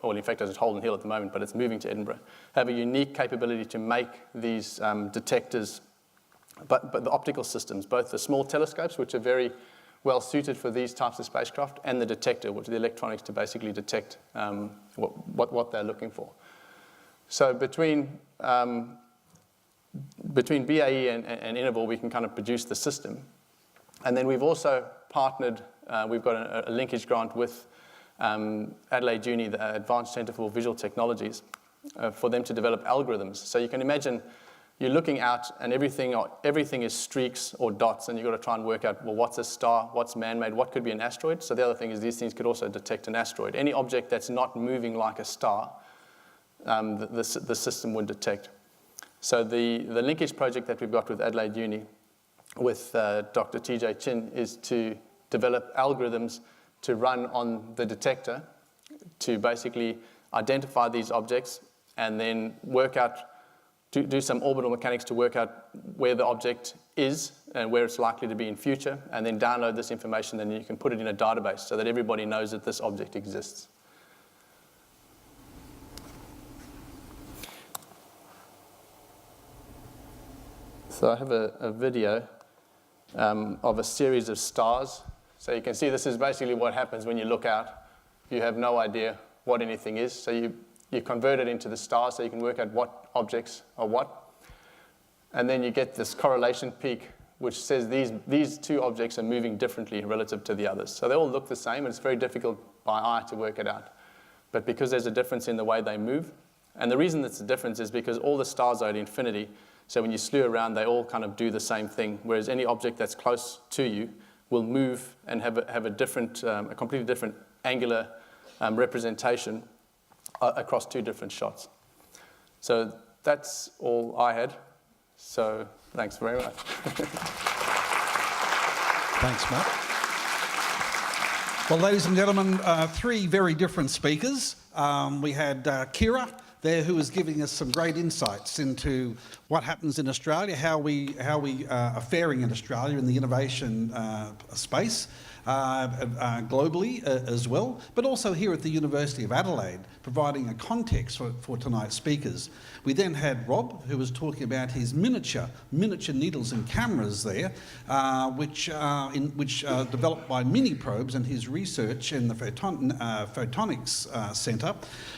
well, in fact, it's at Holden Hill at the moment, but it's moving to Edinburgh, have a unique capability to make these detectors, but the optical systems, both the small telescopes, which are very well suited for these types of spacecraft, and the detector, which are the electronics to basically detect what they're looking for. So between BAE and Interval, we can kind of produce the system. And then we've also partnered, we've got a linkage grant with Adelaide Uni, the Advanced Centre for Visual Technologies, for them to develop algorithms. So you can imagine you're looking out and everything is streaks or dots, and you've got to try and work out, well, what's a star, what's man-made, what could be an asteroid? So the other thing is these things could also detect an asteroid. Any object that's not moving like a star, the system would detect. So the linkage project that we've got with Adelaide Uni, with Dr. TJ Chin, is to develop algorithms to run on the detector to basically identify these objects and then work out, do some orbital mechanics to work out where the object is and where it's likely to be in future, and then download this information, then you can put it in a database so that everybody knows that this object exists. So I have a video of a series of stars. So you can see this is basically what happens when you look out. You have no idea what anything is. So you convert it into the stars so you can work out what objects are what. And then you get this correlation peak, which says these two objects are moving differently relative to the others. So they all look the same, and it's very difficult by eye to work it out. But because there's a difference in the way they move, and the reason that's a difference is because all the stars are at infinity. So when you slew around, they all kind of do the same thing, whereas any object that's close to you will move and have a different, a completely different angular representation across two different shots. So that's all I had. So thanks very much. Thanks, Matt. Well, ladies and gentlemen, three very different speakers. We had Kira there, who was giving us some great insights into what happens in Australia, how we are faring in Australia in the innovation space, globally as well, but also here at the University of Adelaide, providing a context for tonight's speakers. We then had Rob, who was talking about his miniature needles and cameras there, which developed by mini probes and his research in the photonics centre,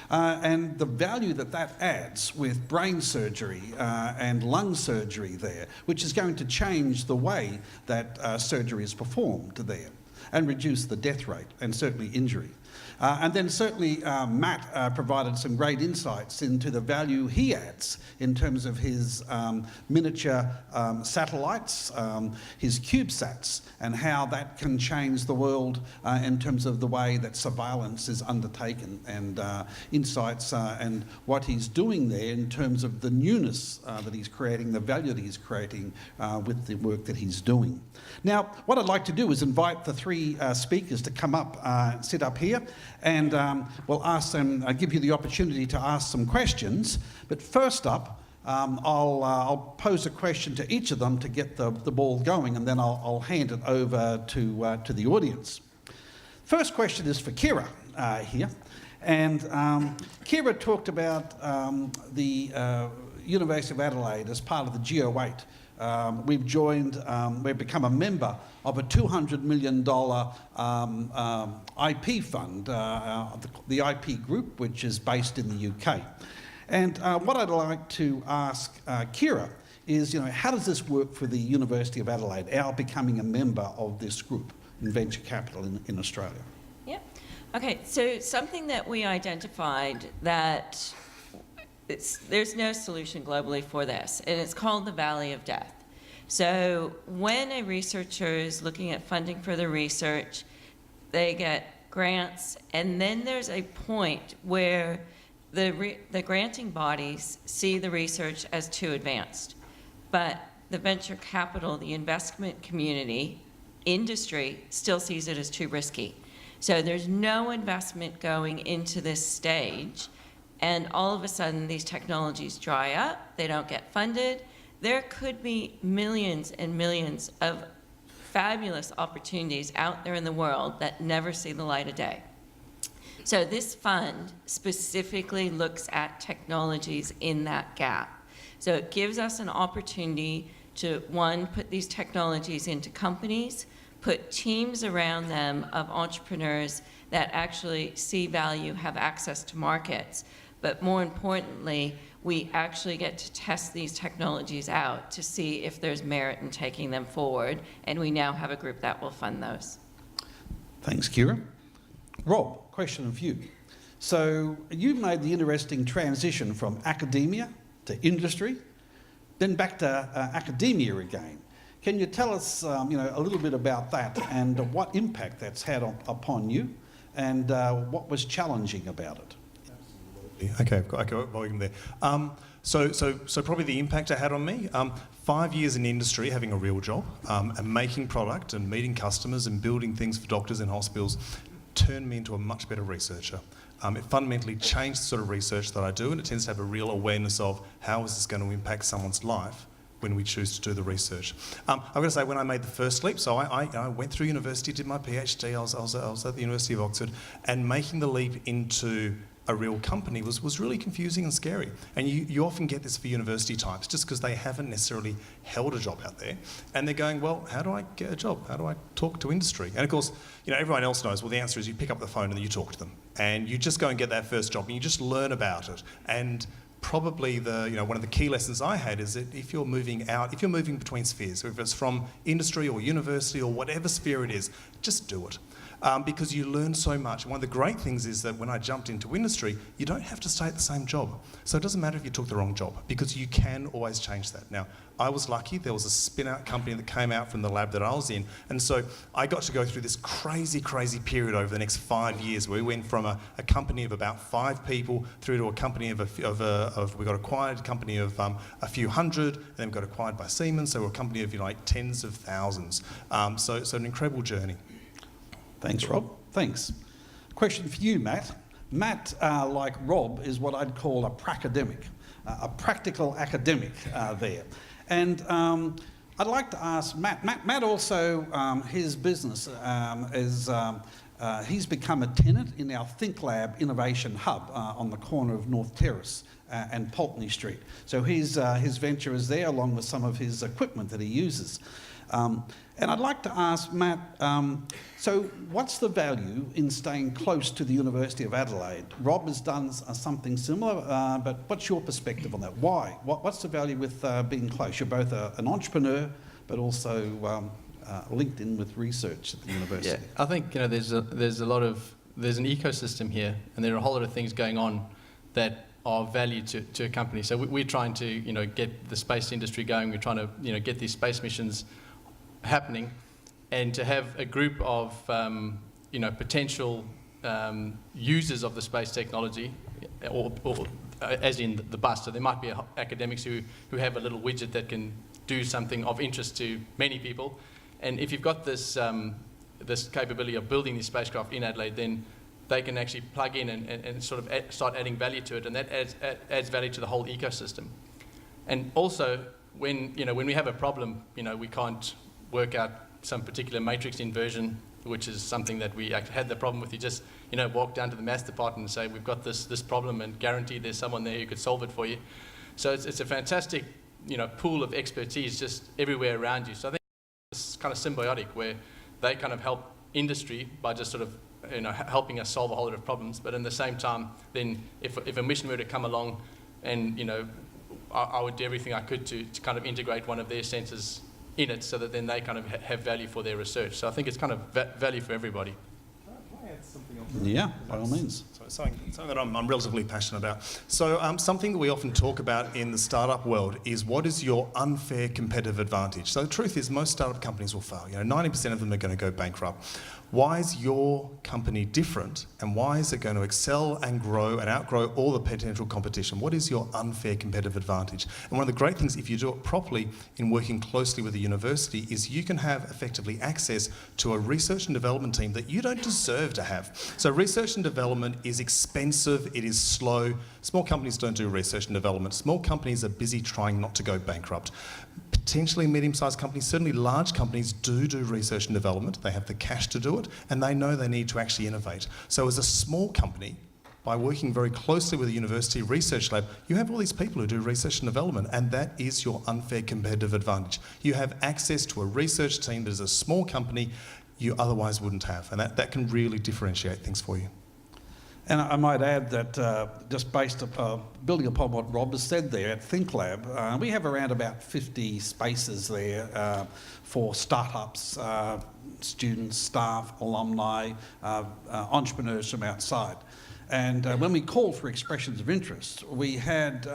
and the value that adds with brain surgery and lung surgery there, which is going to change the way that surgery is performed there and reduce the death rate and certainly injury. And then certainly Matt provided some great insights into the value he adds in terms of his miniature satellites, his CubeSats, and how that can change the world in terms of the way that surveillance is undertaken, and insights and what he's doing there in terms of the newness that he's creating, the value that he's creating with the work that he's doing. Now, what I'd like to do is invite the three speakers to come up, sit up here, and we'll ask them, give you the opportunity to ask some questions. But first up, I'll pose a question to each of them to get the ball going, and then I'll hand it over to the audience. First question is for Kira here. And Kira talked about the University of Adelaide as part of the GEO8. We've joined, we've become a member of a $200 million IP fund, the IP group, which is based in the UK. And what I'd like to ask Kira is, how does this work for the University of Adelaide, our becoming a member of this group in venture capital in Australia? Yeah. Okay, so something that we identified that there's no solution globally for this, and it's called the Valley of Death. So when a researcher is looking at funding for the research, they get grants, and then there's a point where the granting bodies see the research as too advanced. But the venture capital, the investment community, industry still sees it as too risky. So there's no investment going into this stage, and all of a sudden these technologies dry up, they don't get funded, there could be millions and millions of fabulous opportunities out there in the world that never see the light of day. So this fund specifically looks at technologies in that gap. So it gives us an opportunity to, one, put these technologies into companies, put teams around them of entrepreneurs that actually see value, have access to markets, but more importantly, we actually get to test these technologies out to see if there's merit in taking them forward, and we now have a group that will fund those. Thanks, Kira. Rob, question for you. So you made the interesting transition from academia to industry, then back to academia again. Can you tell us a little bit about that and what impact that's had upon you, and what was challenging about it? Okay, I've got volume there. So probably the impact it had on me, 5 years in industry, having a real job, and making product and meeting customers and building things for doctors and hospitals turned me into a much better researcher. It fundamentally changed the sort of research that I do, and it tends to have a real awareness of how is this going to impact someone's life when we choose to do the research. I've got to say, when I made the first leap, so I went through university, did my PhD, I was at the University of Oxford, and making the leap into a real company was really confusing and scary. And you often get this for university types, just because they haven't necessarily held a job out there. And they're going, well, how do I get a job? How do I talk to industry? And of course, everyone else knows, well, the answer is you pick up the phone and then you talk to them. And you just go and get that first job and you just learn about it. And probably one of the key lessons I had is that if you're moving between spheres, if it's from industry or university or whatever sphere it is, just do it. Because you learn so much. One of the great things is that when I jumped into industry, you don't have to stay at the same job. So it doesn't matter if you took the wrong job, because you can always change that. Now, I was lucky. There was a spin-out company that came out from the lab that I was in. And so I got to go through this crazy, crazy period over the next 5 years where we went from a company of about 5 people through to a company we got acquired, a company of a few hundred, and then we got acquired by Siemens, so we're a company of tens of thousands. So an incredible journey. Thanks, Rob. Thanks. Question for you, Matt. Matt, like Rob, is what I'd call a pracademic, a practical academic there. And I'd like to ask Matt. Matt also, his business is, he's become a tenant in our Think Lab Innovation Hub on the corner of North Terrace and Pulteney Street. So his venture is there along with some of his equipment that he uses. And I'd like to ask Matt, so what's the value in staying close to the University of Adelaide? Rob has done something similar, but what's your perspective on that? Why? What's the value with being close? You're both an entrepreneur, but also linked in with research at the university. Yeah, I think there's an ecosystem here, and there are a whole lot of things going on that are value to a company. So we're trying to get the space industry going. We're trying to get these space missions happening, and to have a group of potential users of the space technology, or as in the bus. So there might be academics who have a little widget that can do something of interest to many people, and if you've got this this capability of building these spacecraft in Adelaide, then they can actually plug in and sort of start adding value to it, and that adds value to the whole ecosystem. And also, when we have a problem, we can't work out some particular matrix inversion, which is something that we actually had the problem with. You just walk down to the maths department and say, we've got this problem, and guarantee there's someone there who could solve it for you. So it's a fantastic pool of expertise just everywhere around you. So I think it's kind of symbiotic, where they kind of help industry by just sort of helping us solve a whole lot of problems, but in the same time, then if a mission were to come along, and I would do everything I could to kind of integrate one of their sensors in it, so that then they kind of have value for their research. So I think it's kind of value for everybody. Can I add something else? Yeah, by all means. Something that I'm relatively passionate about. So something that we often talk about in the startup world is, what is your unfair competitive advantage? So the truth is, most startup companies will fail. 90% of them are going to go bankrupt. Why is your company different, and why is it going to excel and grow and outgrow all the potential competition? What is your unfair competitive advantage? And one of the great things, if you do it properly in working closely with the university, is you can have effectively access to a research and development team that you don't deserve to have. So research and development is expensive, it is slow. Small companies don't do research and development. Small companies are busy trying not to go bankrupt. Potentially medium-sized companies, certainly large companies do research and development. They have the cash to do it, and they know they need to actually innovate. So as a small company, by working very closely with a university research lab, you have all these people who do research and development, and that is your unfair competitive advantage. You have access to a research team that is a small company you otherwise wouldn't have, and that can really differentiate things for you. And I might add that just based building upon what Rob has said there at ThinkLab, we have around about 50 spaces there for startups, students, staff, alumni, entrepreneurs from outside. And when we called for expressions of interest, we had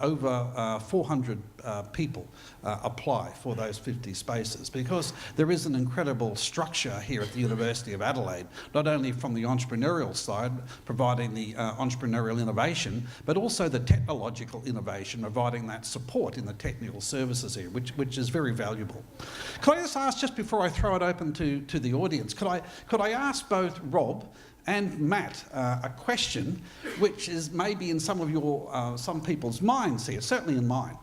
over 400 people apply for those 50 spaces, because there is an incredible structure here at the University of Adelaide, not only from the entrepreneurial side, providing the entrepreneurial innovation, but also the technological innovation, providing that support in the technical services here, which is very valuable. Could I just ask, just before I throw it open to the audience, could I ask both Rob and Matt a question which is maybe in some people's minds here, certainly in mine.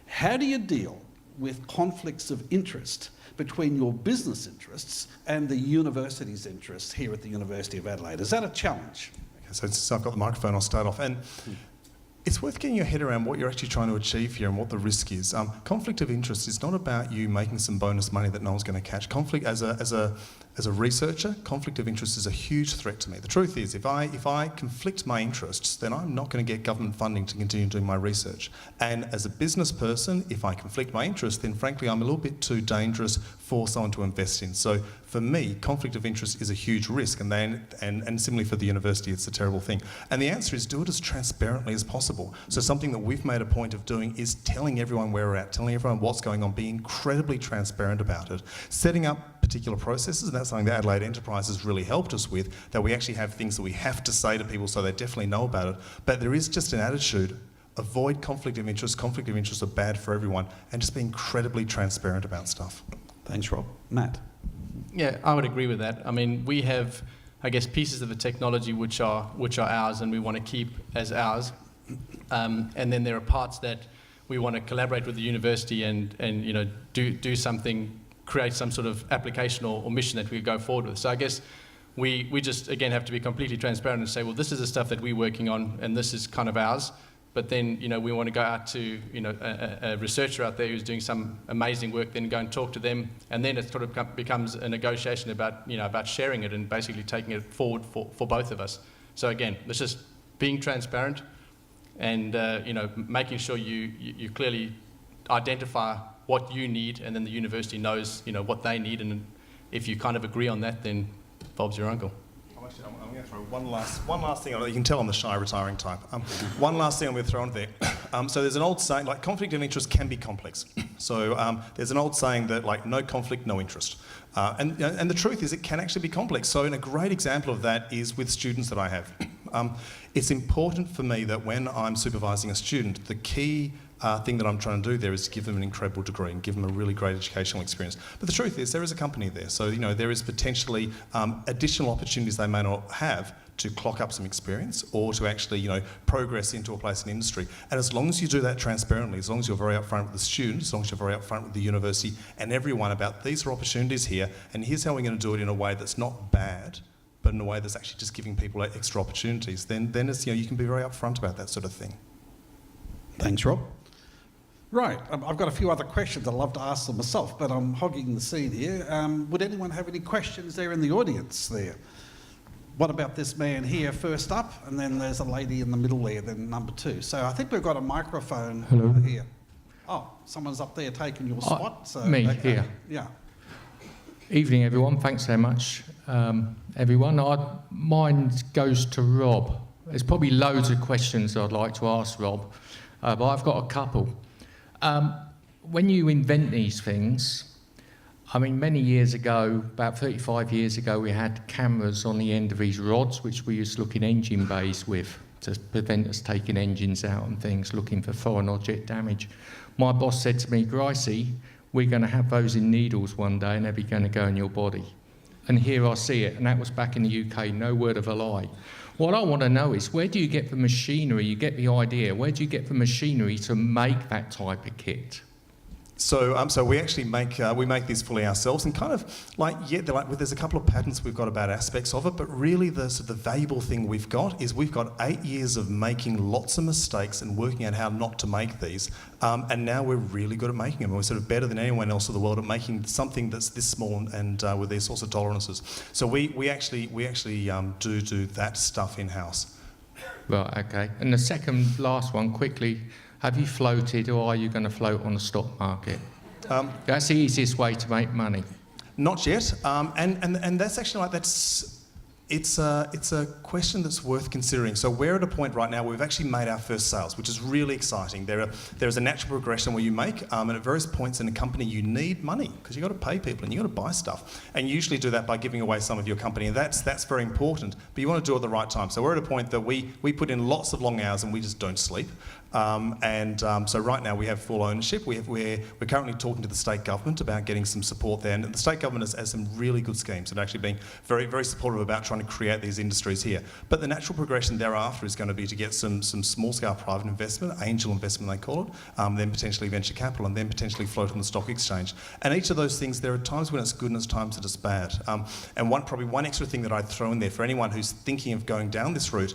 How do you deal with conflicts of interest between your business interests and the university's interests here at the University of Adelaide? Is that a challenge? Okay, so since I've got the microphone, I'll start off. And it's worth getting your head around what you're actually trying to achieve here and what the risk is. Conflict of interest is not about you making some bonus money that no one's going to catch. Conflict, as a researcher, conflict of interest is a huge threat to me. The truth is, if I conflict my interests, then I'm not going to get government funding to continue doing my research. And as a business person, if I conflict my interests, then frankly I'm a little bit too dangerous for someone to invest in. So for me, conflict of interest is a huge risk, and similarly for the university, it's a terrible thing. And the answer is do it as transparently as possible. So something that we've made a point of doing is telling everyone where we're at, telling everyone what's going on, being incredibly transparent about it, setting up particular processes, and that's something that Adelaide Enterprise has really helped us with, that we actually have things that we have to say to people so they definitely know about it. But there is just an attitude, avoid conflict of interest. Conflict of interest are bad for everyone, and just be incredibly transparent about stuff. Thanks, Rob. Matt? Yeah, I would agree with that. I mean, we have, I guess, pieces of the technology which are ours and we want to keep as ours. And then there are parts that we want to collaborate with the university and do something, create some sort of application or mission that we go forward with. So I guess we just, again, have to be completely transparent and say, well, this is the stuff that we're working on and this is kind of ours. But then, we want to go out to, a researcher out there who's doing some amazing work, then go and talk to them. And then it sort of becomes a negotiation about sharing it and basically taking it forward for both of us. So again, it's just being transparent and, making sure you clearly identify what you need, and then the university knows, what they need. And if you kind of agree on that, then Bob's your uncle. I'm going to throw one last thing on it. You can tell I'm the shy, retiring type. One last thing I'm going to throw on there. So there's an old saying, like, conflict of interest can be complex. So there's an old saying that, like, no conflict, no interest. And the truth is it can actually be complex. So a great example of that is with students that I have. It's important for me that when I'm supervising a student, the key thing that I'm trying to do there is to give them an incredible degree and give them a really great educational experience. But the truth is there is a company there. So, there is potentially additional opportunities they may not have to clock up some experience or to actually, progress into a place in industry. And as long as you do that transparently, as long as you're very upfront with the students, as long as you're very upfront with the university and everyone about these are opportunities here, and here's how we're going to do it in a way that's not bad, but in a way that's actually just giving people extra opportunities, then it's, you can be very upfront about that sort of thing. Thanks, Rob. Right, I've got a few other questions I'd love to ask them myself, but I'm hogging the scene here. Would anyone have any questions there in the audience there? What about this man here first up, and then there's a lady in the middle there, then number two. So I think we've got a microphone here. Oh, someone's up there taking your spot. So, me, here. Yeah. Evening, everyone. Thanks so much, everyone. Mine goes to Rob. There's probably loads of questions I'd like to ask Rob, but I've got a couple. When you invent these things, I mean, many years ago, about 35 years ago, we had cameras on the end of these rods, which we used to look in engine bays with to prevent us taking engines out and things, looking for foreign object damage. My boss said to me, Gricey, we're going to have those in needles one day and they're going to go in your body. and here I see it, and that was back in the UK, no word of a lie. What I want to know is, where do you get the machinery? You get the idea. Where do you get the machinery to make that type of kit? So we actually make these fully ourselves, and kind of there's a couple of patents we've got about aspects of it, but really the valuable thing we've got is we've got 8 years of making lots of mistakes and working out how not to make these, and now we're really good at making them. We're sort of better than anyone else in the world at making something that's this small and with these sorts of tolerances. So we actually do that stuff in house. Right. Okay. And the second last one, quickly. Have you floated, or are you going to float on the stock market? That's the easiest way to make money. Not yet, and that's actually it's a question that's worth considering. So we're at a point right now where we've actually made our first sales, which is really exciting. There's a natural progression where you make, and at various points in a company you need money because you've got to pay people and you've got to buy stuff. And you usually do that by giving away some of your company, and that's very important. But you want to do it at the right time. So we're at a point that we put in lots of long hours and we just don't sleep. So right now we have full ownership. We're currently talking to the state government about getting some support there, and the state government has some really good schemes and actually being very, very supportive about trying to create these industries here. But the natural progression thereafter is going to be to get some small-scale private investment, angel investment they call it, then potentially venture capital, and then potentially float on the stock exchange. And each of those things, there are times when it's good and there's times that it's bad. And one extra thing that I'd throw in there for anyone who's thinking of going down this route,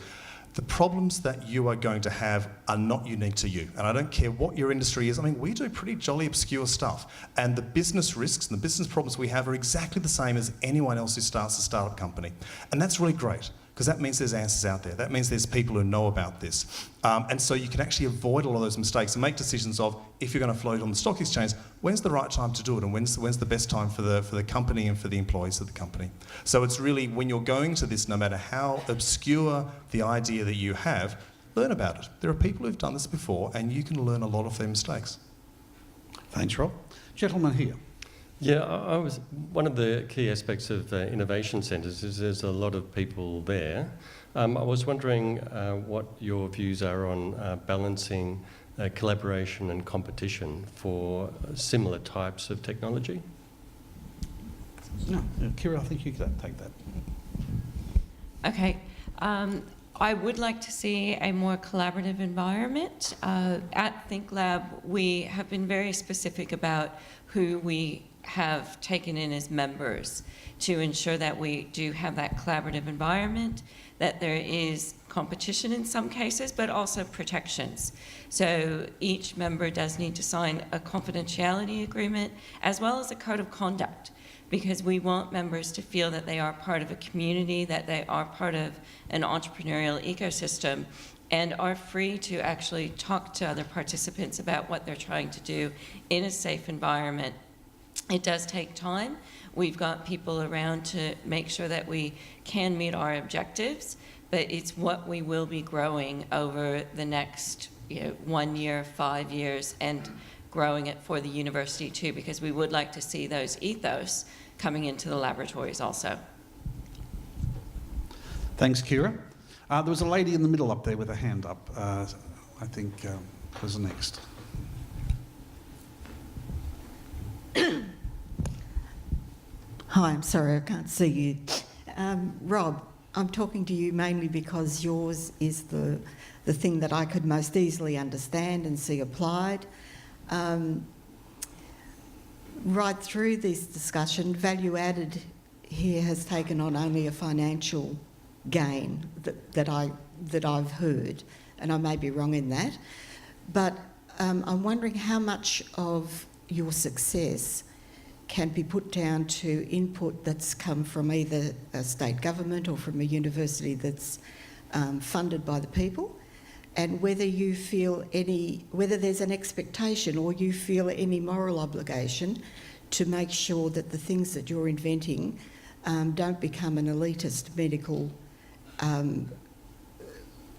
the problems that you are going to have are not unique to you. And I don't care what your industry is. I mean, we do pretty jolly obscure stuff. And the business risks and the business problems we have are exactly the same as anyone else who starts a startup company. And that's really great, because that means there's answers out there. That means there's people who know about this. And so you can actually avoid a lot of those mistakes and make decisions of, if you're going to float on the stock exchange, when's the right time to do it, and when's the best time for the company and for the employees of the company. So it's really, when you're going to this, no matter how obscure the idea that you have, learn about it. There are people who've done this before, and you can learn a lot of their mistakes. Thanks, Rob. Gentleman here. Yeah, one of the key aspects of innovation centres is there's a lot of people there. I was wondering what your views are on balancing collaboration and competition for similar types of technology. No, Kira, I think you could take that. Okay. I would like to see a more collaborative environment. At ThinkLab, we have been very specific about who we have taken in as members to ensure that we do have that collaborative environment, that there is competition in some cases, but also protections. So each member does need to sign a confidentiality agreement as well as a code of conduct, because we want members to feel that they are part of a community, that they are part of an entrepreneurial ecosystem, and are free to actually talk to other participants about what they're trying to do in a safe environment. It does take time. We've got people around to make sure that we can meet our objectives, but it's what we will be growing over the next 1 year, 5 years, and growing it for the university too, because we would like to see those ethos coming into the laboratories also. Thanks, Kira. There was a lady in the middle up there with a hand up. I think was next. Hi, I'm sorry, I can't see you. Rob, I'm talking to you mainly because yours is the thing that I could most easily understand and see applied. Right through this discussion, value added here has taken on only a financial gain that I've heard, and I may be wrong in that. But I'm wondering how much of your success can be put down to input that's come from either a state government or from a university that's funded by the people, and whether you feel whether there's an expectation or you feel any moral obligation to make sure that the things that you're inventing don't become an elitist medical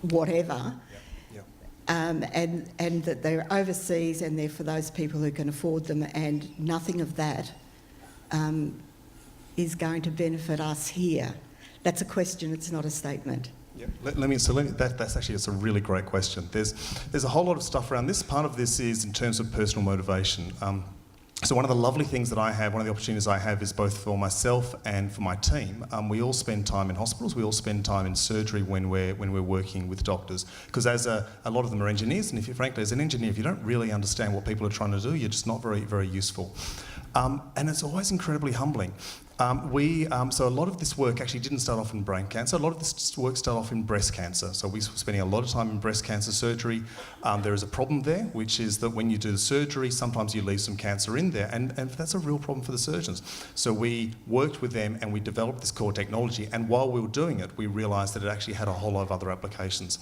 whatever. And that they're overseas and they're for those people who can afford them, and nothing of that is going to benefit us here. That's a question, it's not a statement. Yeah, that's actually, it's a really great question. There's a whole lot of stuff around this. Part of this is in terms of personal motivation. So one of the lovely things that I have, one of the opportunities I have is both for myself and for my team. We all spend time in hospitals. We all spend time in surgery when we're working with doctors. Because as a lot of them are engineers, and if you frankly, as an engineer, if you don't really understand what people are trying to do, you're just not very, very useful. And it's always incredibly humbling. So a lot of this work actually didn't start off in brain cancer. A lot of this work started off in breast cancer. So we're spending a lot of time in breast cancer surgery. There is a problem there, which is that when you do the surgery, sometimes you leave some cancer in there, and that's a real problem for the surgeons. So we worked with them and we developed this core technology, and while we were doing it, we realised that it actually had a whole lot of other applications.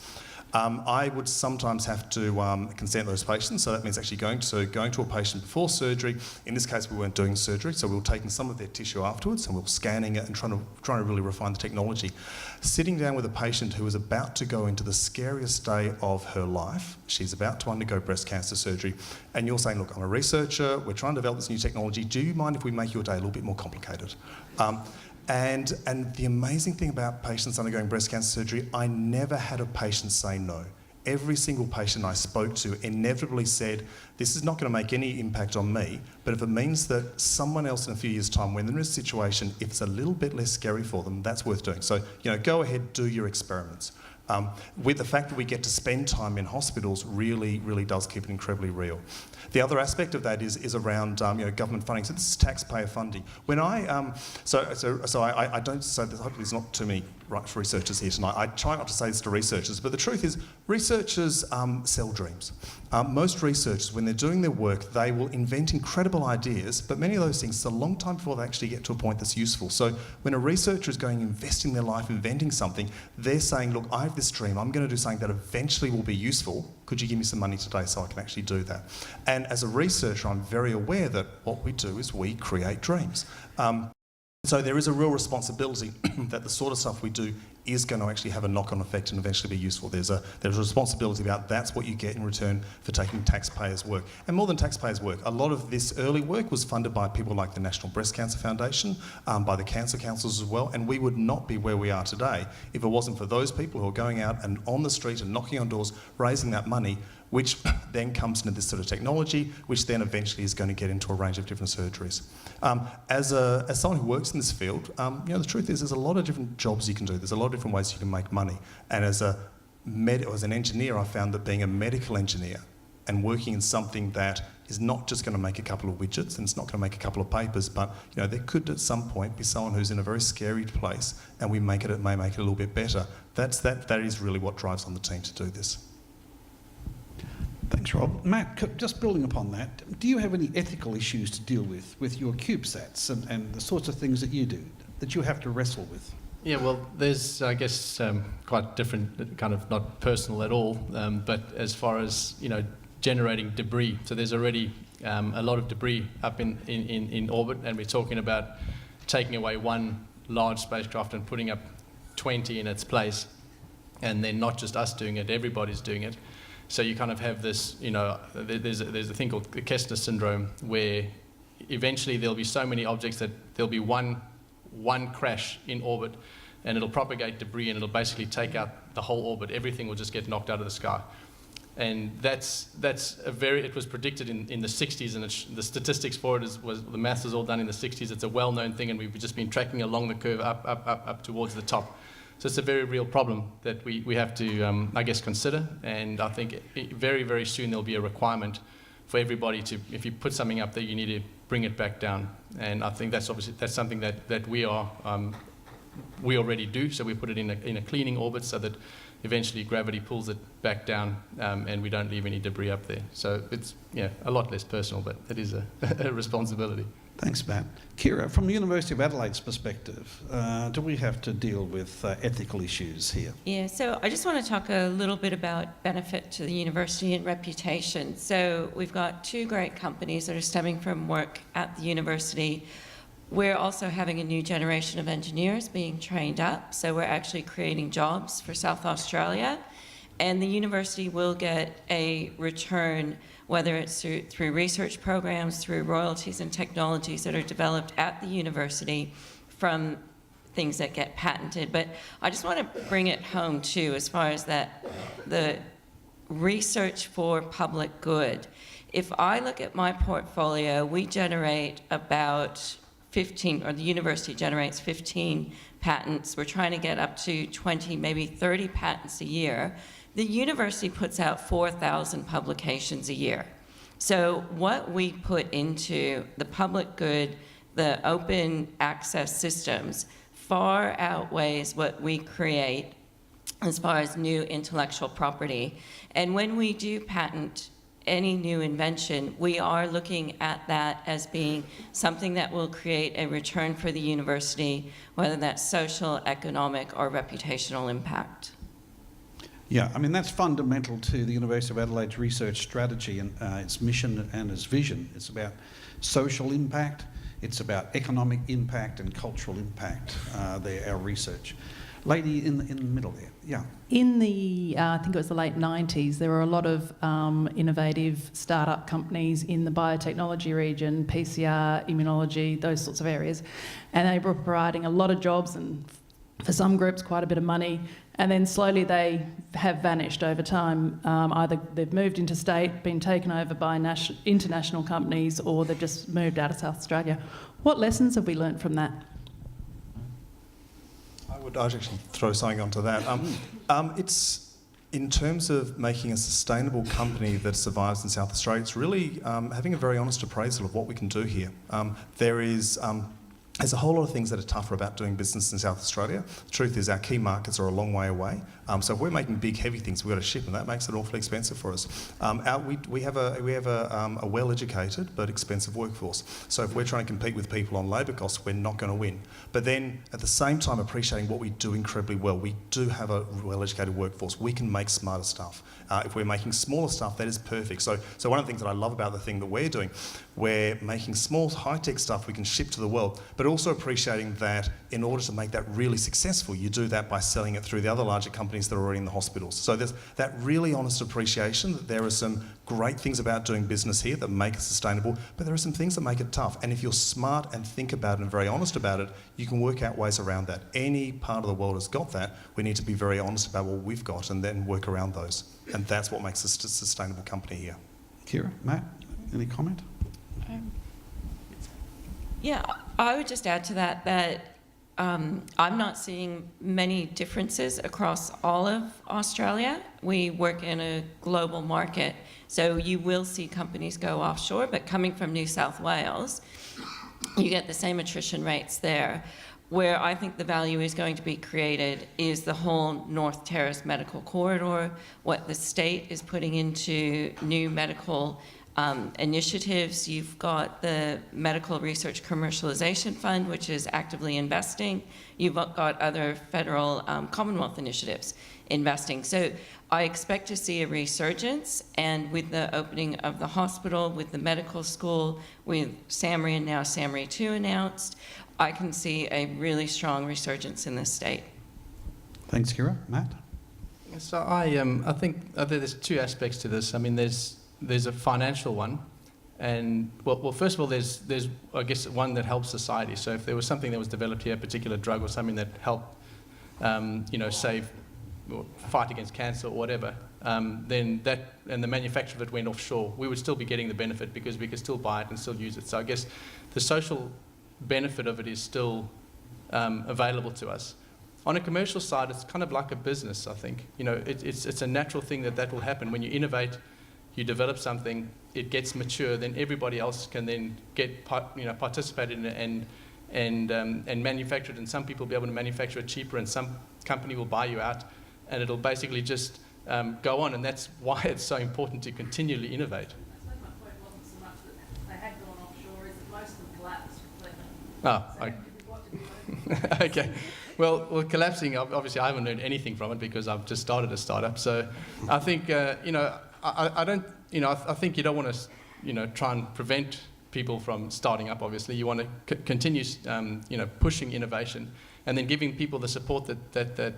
I would sometimes have to consent those patients, so that means actually going to a patient before surgery. In this case, we weren't doing surgery, so we were taking some of their tissue afterwards and we were scanning it and trying to really refine the technology. Sitting down with a patient who is about to go into the scariest day of her life, she's about to undergo breast cancer surgery, and you're saying, look, I'm a researcher, we're trying to develop this new technology, do you mind if we make your day a little bit more complicated? And the amazing thing about patients undergoing breast cancer surgery, I never had a patient say no. Every single patient I spoke to inevitably said, this is not going to make any impact on me, but if it means that someone else in a few years' time, when they're in a situation, if it's a little bit less scary for them, that's worth doing. So, go ahead, do your experiments. With the fact that we get to spend time in hospitals really, really does keep it incredibly real. The other aspect of that is around government funding. So this is taxpayer funding. When I I don't say this. Hopefully, there's not too many researchers here tonight. I try not to say this to researchers, but the truth is, researchers sell dreams. Most researchers, when they're doing their work, they will invent incredible ideas, but many of those things, it's a long time before they actually get to a point that's useful. So when a researcher is going investing their life inventing something, they're saying, look, I have this dream, I'm going to do something that eventually will be useful. Could you give me some money today so I can actually do that? And as a researcher, I'm very aware that what we do is we create dreams. So there is a real responsibility that the sort of stuff we do is going to actually have a knock-on effect and eventually be useful. There's a responsibility about that's what you get in return for taking taxpayers' work. And more than taxpayers' work, a lot of this early work was funded by people like the National Breast Cancer Foundation, by the Cancer Councils as well, and we would not be where we are today if it wasn't for those people who are going out and on the street and knocking on doors, raising that money, which then comes into this sort of technology, which then eventually is going to get into a range of different surgeries. As someone who works in this field, the truth is there's a lot of different jobs you can do. There's a lot of different ways you can make money. And as an engineer, I found that being a medical engineer and working in something that is not just going to make a couple of widgets and it's not going to make a couple of papers, but there could at some point be someone who's in a very scary place and it may make it a little bit better. That is really what drives on the team to do this. Thanks, Rob. Matt, just building upon that, do you have any ethical issues to deal with your CubeSats and the sorts of things that you do, that you have to wrestle with? Yeah, well, there's, I guess, quite different, kind of not personal at all, but as far as, generating debris. So there's already a lot of debris up in orbit, and we're talking about taking away one large spacecraft and putting up 20 in its place, and then not just us doing it, everybody's doing it. So you kind of have this, there's a thing called the Kessler syndrome, where eventually there'll be so many objects that there'll be one crash in orbit, and it'll propagate debris, and it'll basically take out the whole orbit. Everything will just get knocked out of the sky. And it was predicted in the 60s, and the statistics for it was the maths was all done in the 60s. It's a well-known thing, and we've just been tracking along the curve up towards the top. So it's a very real problem that we have to, I guess, consider. And I think very, very soon there'll be a requirement for everybody to, if you put something up there, you need to bring it back down. And I think that's something that we already do. So we put it in a cleaning orbit so that eventually gravity pulls it back down, and we don't leave any debris up there. So it's a lot less personal, but it is a responsibility. Thanks, Matt. Kira, from the University of Adelaide's perspective, do we have to deal with ethical issues here? Yeah, so I just want to talk a little bit about benefit to the university and reputation. So we've got two great companies that are stemming from work at the university. We're also having a new generation of engineers being trained up, so we're actually creating jobs for South Australia, and the university will get a return, whether it's through research programs, through royalties and technologies that are developed at the university from things that get patented. But I just want to bring it home too, as far as the research for public good. If I look at my portfolio, we generate about 15, or the university generates 15 patents. We're trying to get up to 20, maybe 30 patents a year. The university puts out 4,000 publications a year. So what we put into the public good, the open access systems, far outweighs what we create as far as new intellectual property. And when we do patent any new invention, we are looking at that as being something that will create a return for the university, whether that's social, economic, or reputational impact. Yeah, I mean, that's fundamental to the University of Adelaide's research strategy and its mission and its vision. It's about social impact, it's about economic impact and cultural impact, our research. Lady in the middle there, yeah. In the, I think it was the late 90s, there were a lot of innovative startup companies in the biotechnology region, PCR, immunology, those sorts of areas. And they were providing a lot of jobs and, for some groups, quite a bit of money. And then slowly they have vanished over time. Either they've moved interstate, been taken over by international companies, or they've just moved out of South Australia. What lessons have we learnt from that? I'd actually throw something onto that. It's, in terms of making a sustainable company that survives in South Australia, it's really having a very honest appraisal of what we can do here. There's a whole lot of things that are tougher about doing business in South Australia. The truth is our key markets are a long way away. So if we're making big, heavy things, we've got to ship, and that makes it awfully expensive for us. We have a well-educated but expensive workforce. So if we're trying to compete with people on labour costs, we're not going to win. But then, at the same time, appreciating what we do incredibly well. We do have a well-educated workforce. We can make smarter stuff. If we're making smaller stuff, that is perfect. So one of the things that I love about the thing that we're doing, we're making small, high-tech stuff we can ship to the world, but also appreciating that in order to make that really successful, you do that by selling it through the other larger companies that are already in the hospitals. So there's that really honest appreciation that there are some great things about doing business here that make it sustainable, but there are some things that make it tough. And if you're smart and think about it and very honest about it, you can work out ways around that. Any part of the world has got that. We need to be very honest about what we've got and then work around those. And that's what makes us a sustainable company here. Kira, Matt, any comment? Yeah, I would just add to that I'm not seeing many differences across all of Australia. We work in a global market, so you will see companies go offshore, but coming from New South Wales, you get the same attrition rates there. Where I think the value is going to be created is the whole North Terrace medical corridor, what the state is putting into new medical initiatives. You've got the Medical Research Commercialization Fund, which is actively investing. You've got other federal Commonwealth initiatives investing. So I expect to see a resurgence, and with the opening of the hospital, with the medical school, with SAMRI and now SAMRI 2 announced, I can see a really strong resurgence in this state. Thanks, Kira. Matt? So I think there's two aspects to this. I mean, there's a financial one, and well, first of all, there's I guess one that helps society. So if there was something that was developed here, a particular drug or something that helped, save or fight against cancer or whatever, then that and the manufacture of it went offshore, we would still be getting the benefit because we could still buy it and still use it. So I guess the social benefit of it is still available to us. On a commercial side, it's kind of like a business. I think it's a natural thing that will happen when you innovate. You develop something, it gets mature, then everybody else can then get participate in it and manufacture it. And some people will be able to manufacture it cheaper, and some company will buy you out, and it'll basically just go on. And that's why it's so important to continually innovate. I suppose my point wasn't so much that they had gone offshore, is that most of them collapsed completely. Oh, okay. Well, collapsing. Obviously, I haven't learned anything from it because I've just started a startup. So, I think I don't. I think you don't want to, try and prevent people from starting up. Obviously, you want to continue, pushing innovation, and then giving people the support that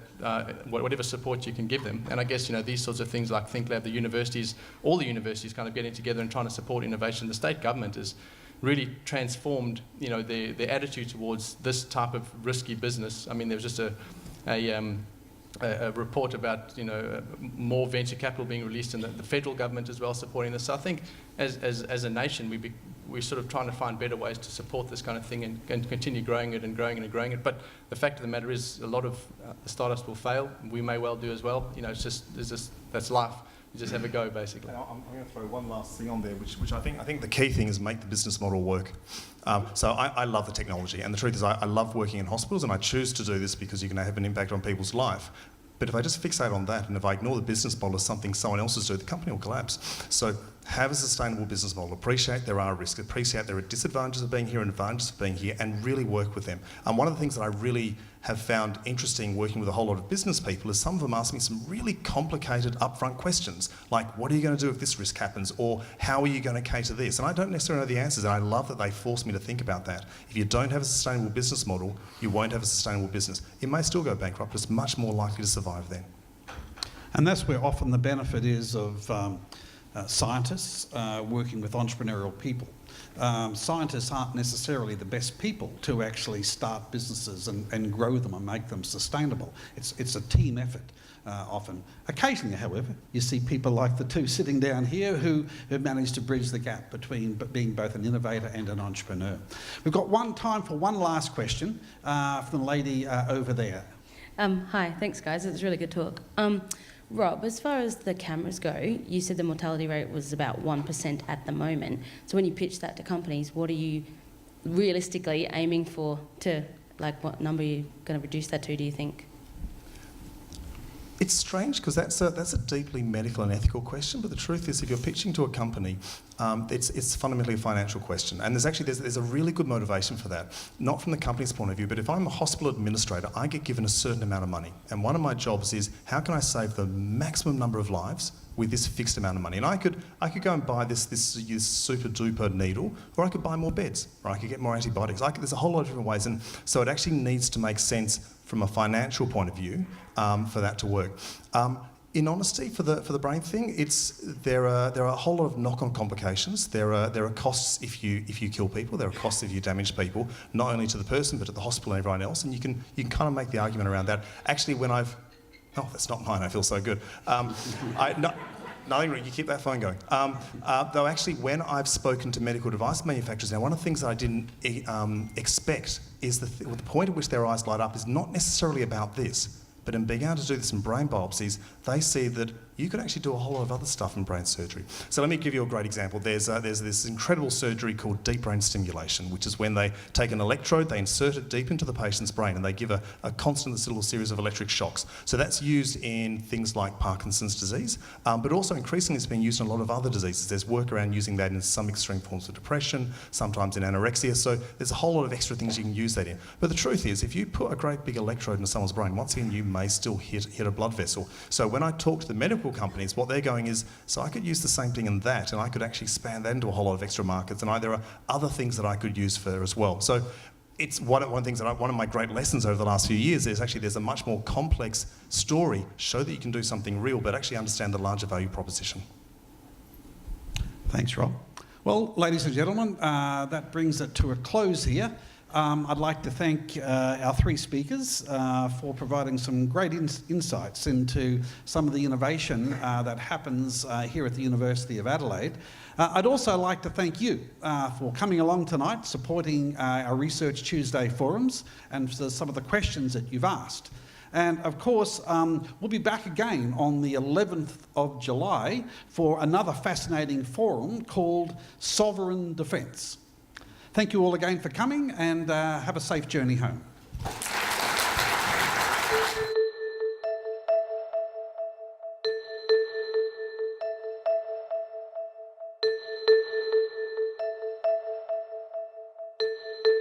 whatever support you can give them. And I guess these sorts of things like ThinkLab, the universities, all the universities, kind of getting together and trying to support innovation. The state government has really transformed, their attitude towards this type of risky business. I mean, there was just a report about more venture capital being released, and the federal government as well supporting this. So I think as a nation we're sort of trying to find better ways to support this kind of thing and continue growing it and growing it and growing it. But the fact of the matter is, a lot of startups will fail. We may well do as well. That's life. You just have a go, basically. I'm going to throw one last thing on there, which I think the key thing is make the business model work. So I love the technology, and the truth is I love working in hospitals, and I choose to do this because you can have an impact on people's life. But if I just fixate on that, and if I ignore the business model as something someone else is doing, the company will collapse. So have a sustainable business model. Appreciate there are risks. Appreciate there are disadvantages of being here and advantages of being here, and really work with them. And one of the things that I really have found interesting working with a whole lot of business people is some of them ask me some really complicated upfront questions, like what are you going to do if this risk happens, or how are you going to cater this? And I don't necessarily know the answers, and I love that they force me to think about that. If you don't have a sustainable business model, you won't have a sustainable business. It may still go bankrupt, but it's much more likely to survive then. And that's where often the benefit is of scientists working with entrepreneurial people. Scientists aren't necessarily the best people to actually start businesses and grow them and make them sustainable. It's a team effort often. Occasionally, however, you see people like the two sitting down here who have managed to bridge the gap between being both an innovator and an entrepreneur. We've got time for one last question from the lady over there. Hi, thanks guys, it was a really good talk. Rob, as far as the cameras go, you said the mortality rate was about 1% at the moment. So when you pitch that to companies, what are you realistically aiming for what number are you going to reduce that to, do you think? It's strange because that's a deeply medical and ethical question, but the truth is if you're pitching to a company, it's fundamentally a financial question. And there's a really good motivation for that, not from the company's point of view, but if I'm a hospital administrator, I get given a certain amount of money. And one of my jobs is how can I save the maximum number of lives with this fixed amount of money? And I could go and buy this super duper needle, or I could buy more beds, or I could get more antibiotics. There's a whole lot of different ways, and so it actually needs to make sense from a financial point of view for that to work. In honesty, for the brain thing, there are a whole lot of knock-on complications. There are costs if you kill people. There are costs if you damage people, not only to the person but to the hospital and everyone else. And you can kind of make the argument around that. Actually, that's not mine. I feel so good. Nothing, you keep that phone going. Though actually, when I've spoken to medical device manufacturers, now one of the things that I didn't expect is the point at which their eyes light up is not necessarily about this, but in being able to do this in brain biopsies, they see that you could actually do a whole lot of other stuff in brain surgery. So let me give you a great example. There's this incredible surgery called deep brain stimulation, which is when they take an electrode, they insert it deep into the patient's brain, and they give a constant little series of electric shocks. So that's used in things like Parkinson's disease, but also increasingly it's being used in a lot of other diseases. There's work around using that in some extreme forms of depression, sometimes in anorexia. So there's a whole lot of extra things you can use that in. But the truth is, if you put a great big electrode into someone's brain, once again, you may still hit a blood vessel. So when I talk to the medical companies, what they're going is, so I could use the same thing in that, and I could actually expand that into a whole lot of extra markets, and there are other things that I could use for as well. So it's one of the things that one of my great lessons over the last few years is actually there's a much more complex story. Show that you can do something real, but actually understand the larger value proposition. Thanks, Rob. Well, ladies and gentlemen, that brings it to a close here. I'd like to thank our three speakers for providing some great insights into some of the innovation that happens here at the University of Adelaide. I'd also like to thank you for coming along tonight, supporting our Research Tuesday forums and for some of the questions that you've asked. And of course, we'll be back again on the 11th of July for another fascinating forum called Sovereign Defence. Thank you all again for coming, and have a safe journey home.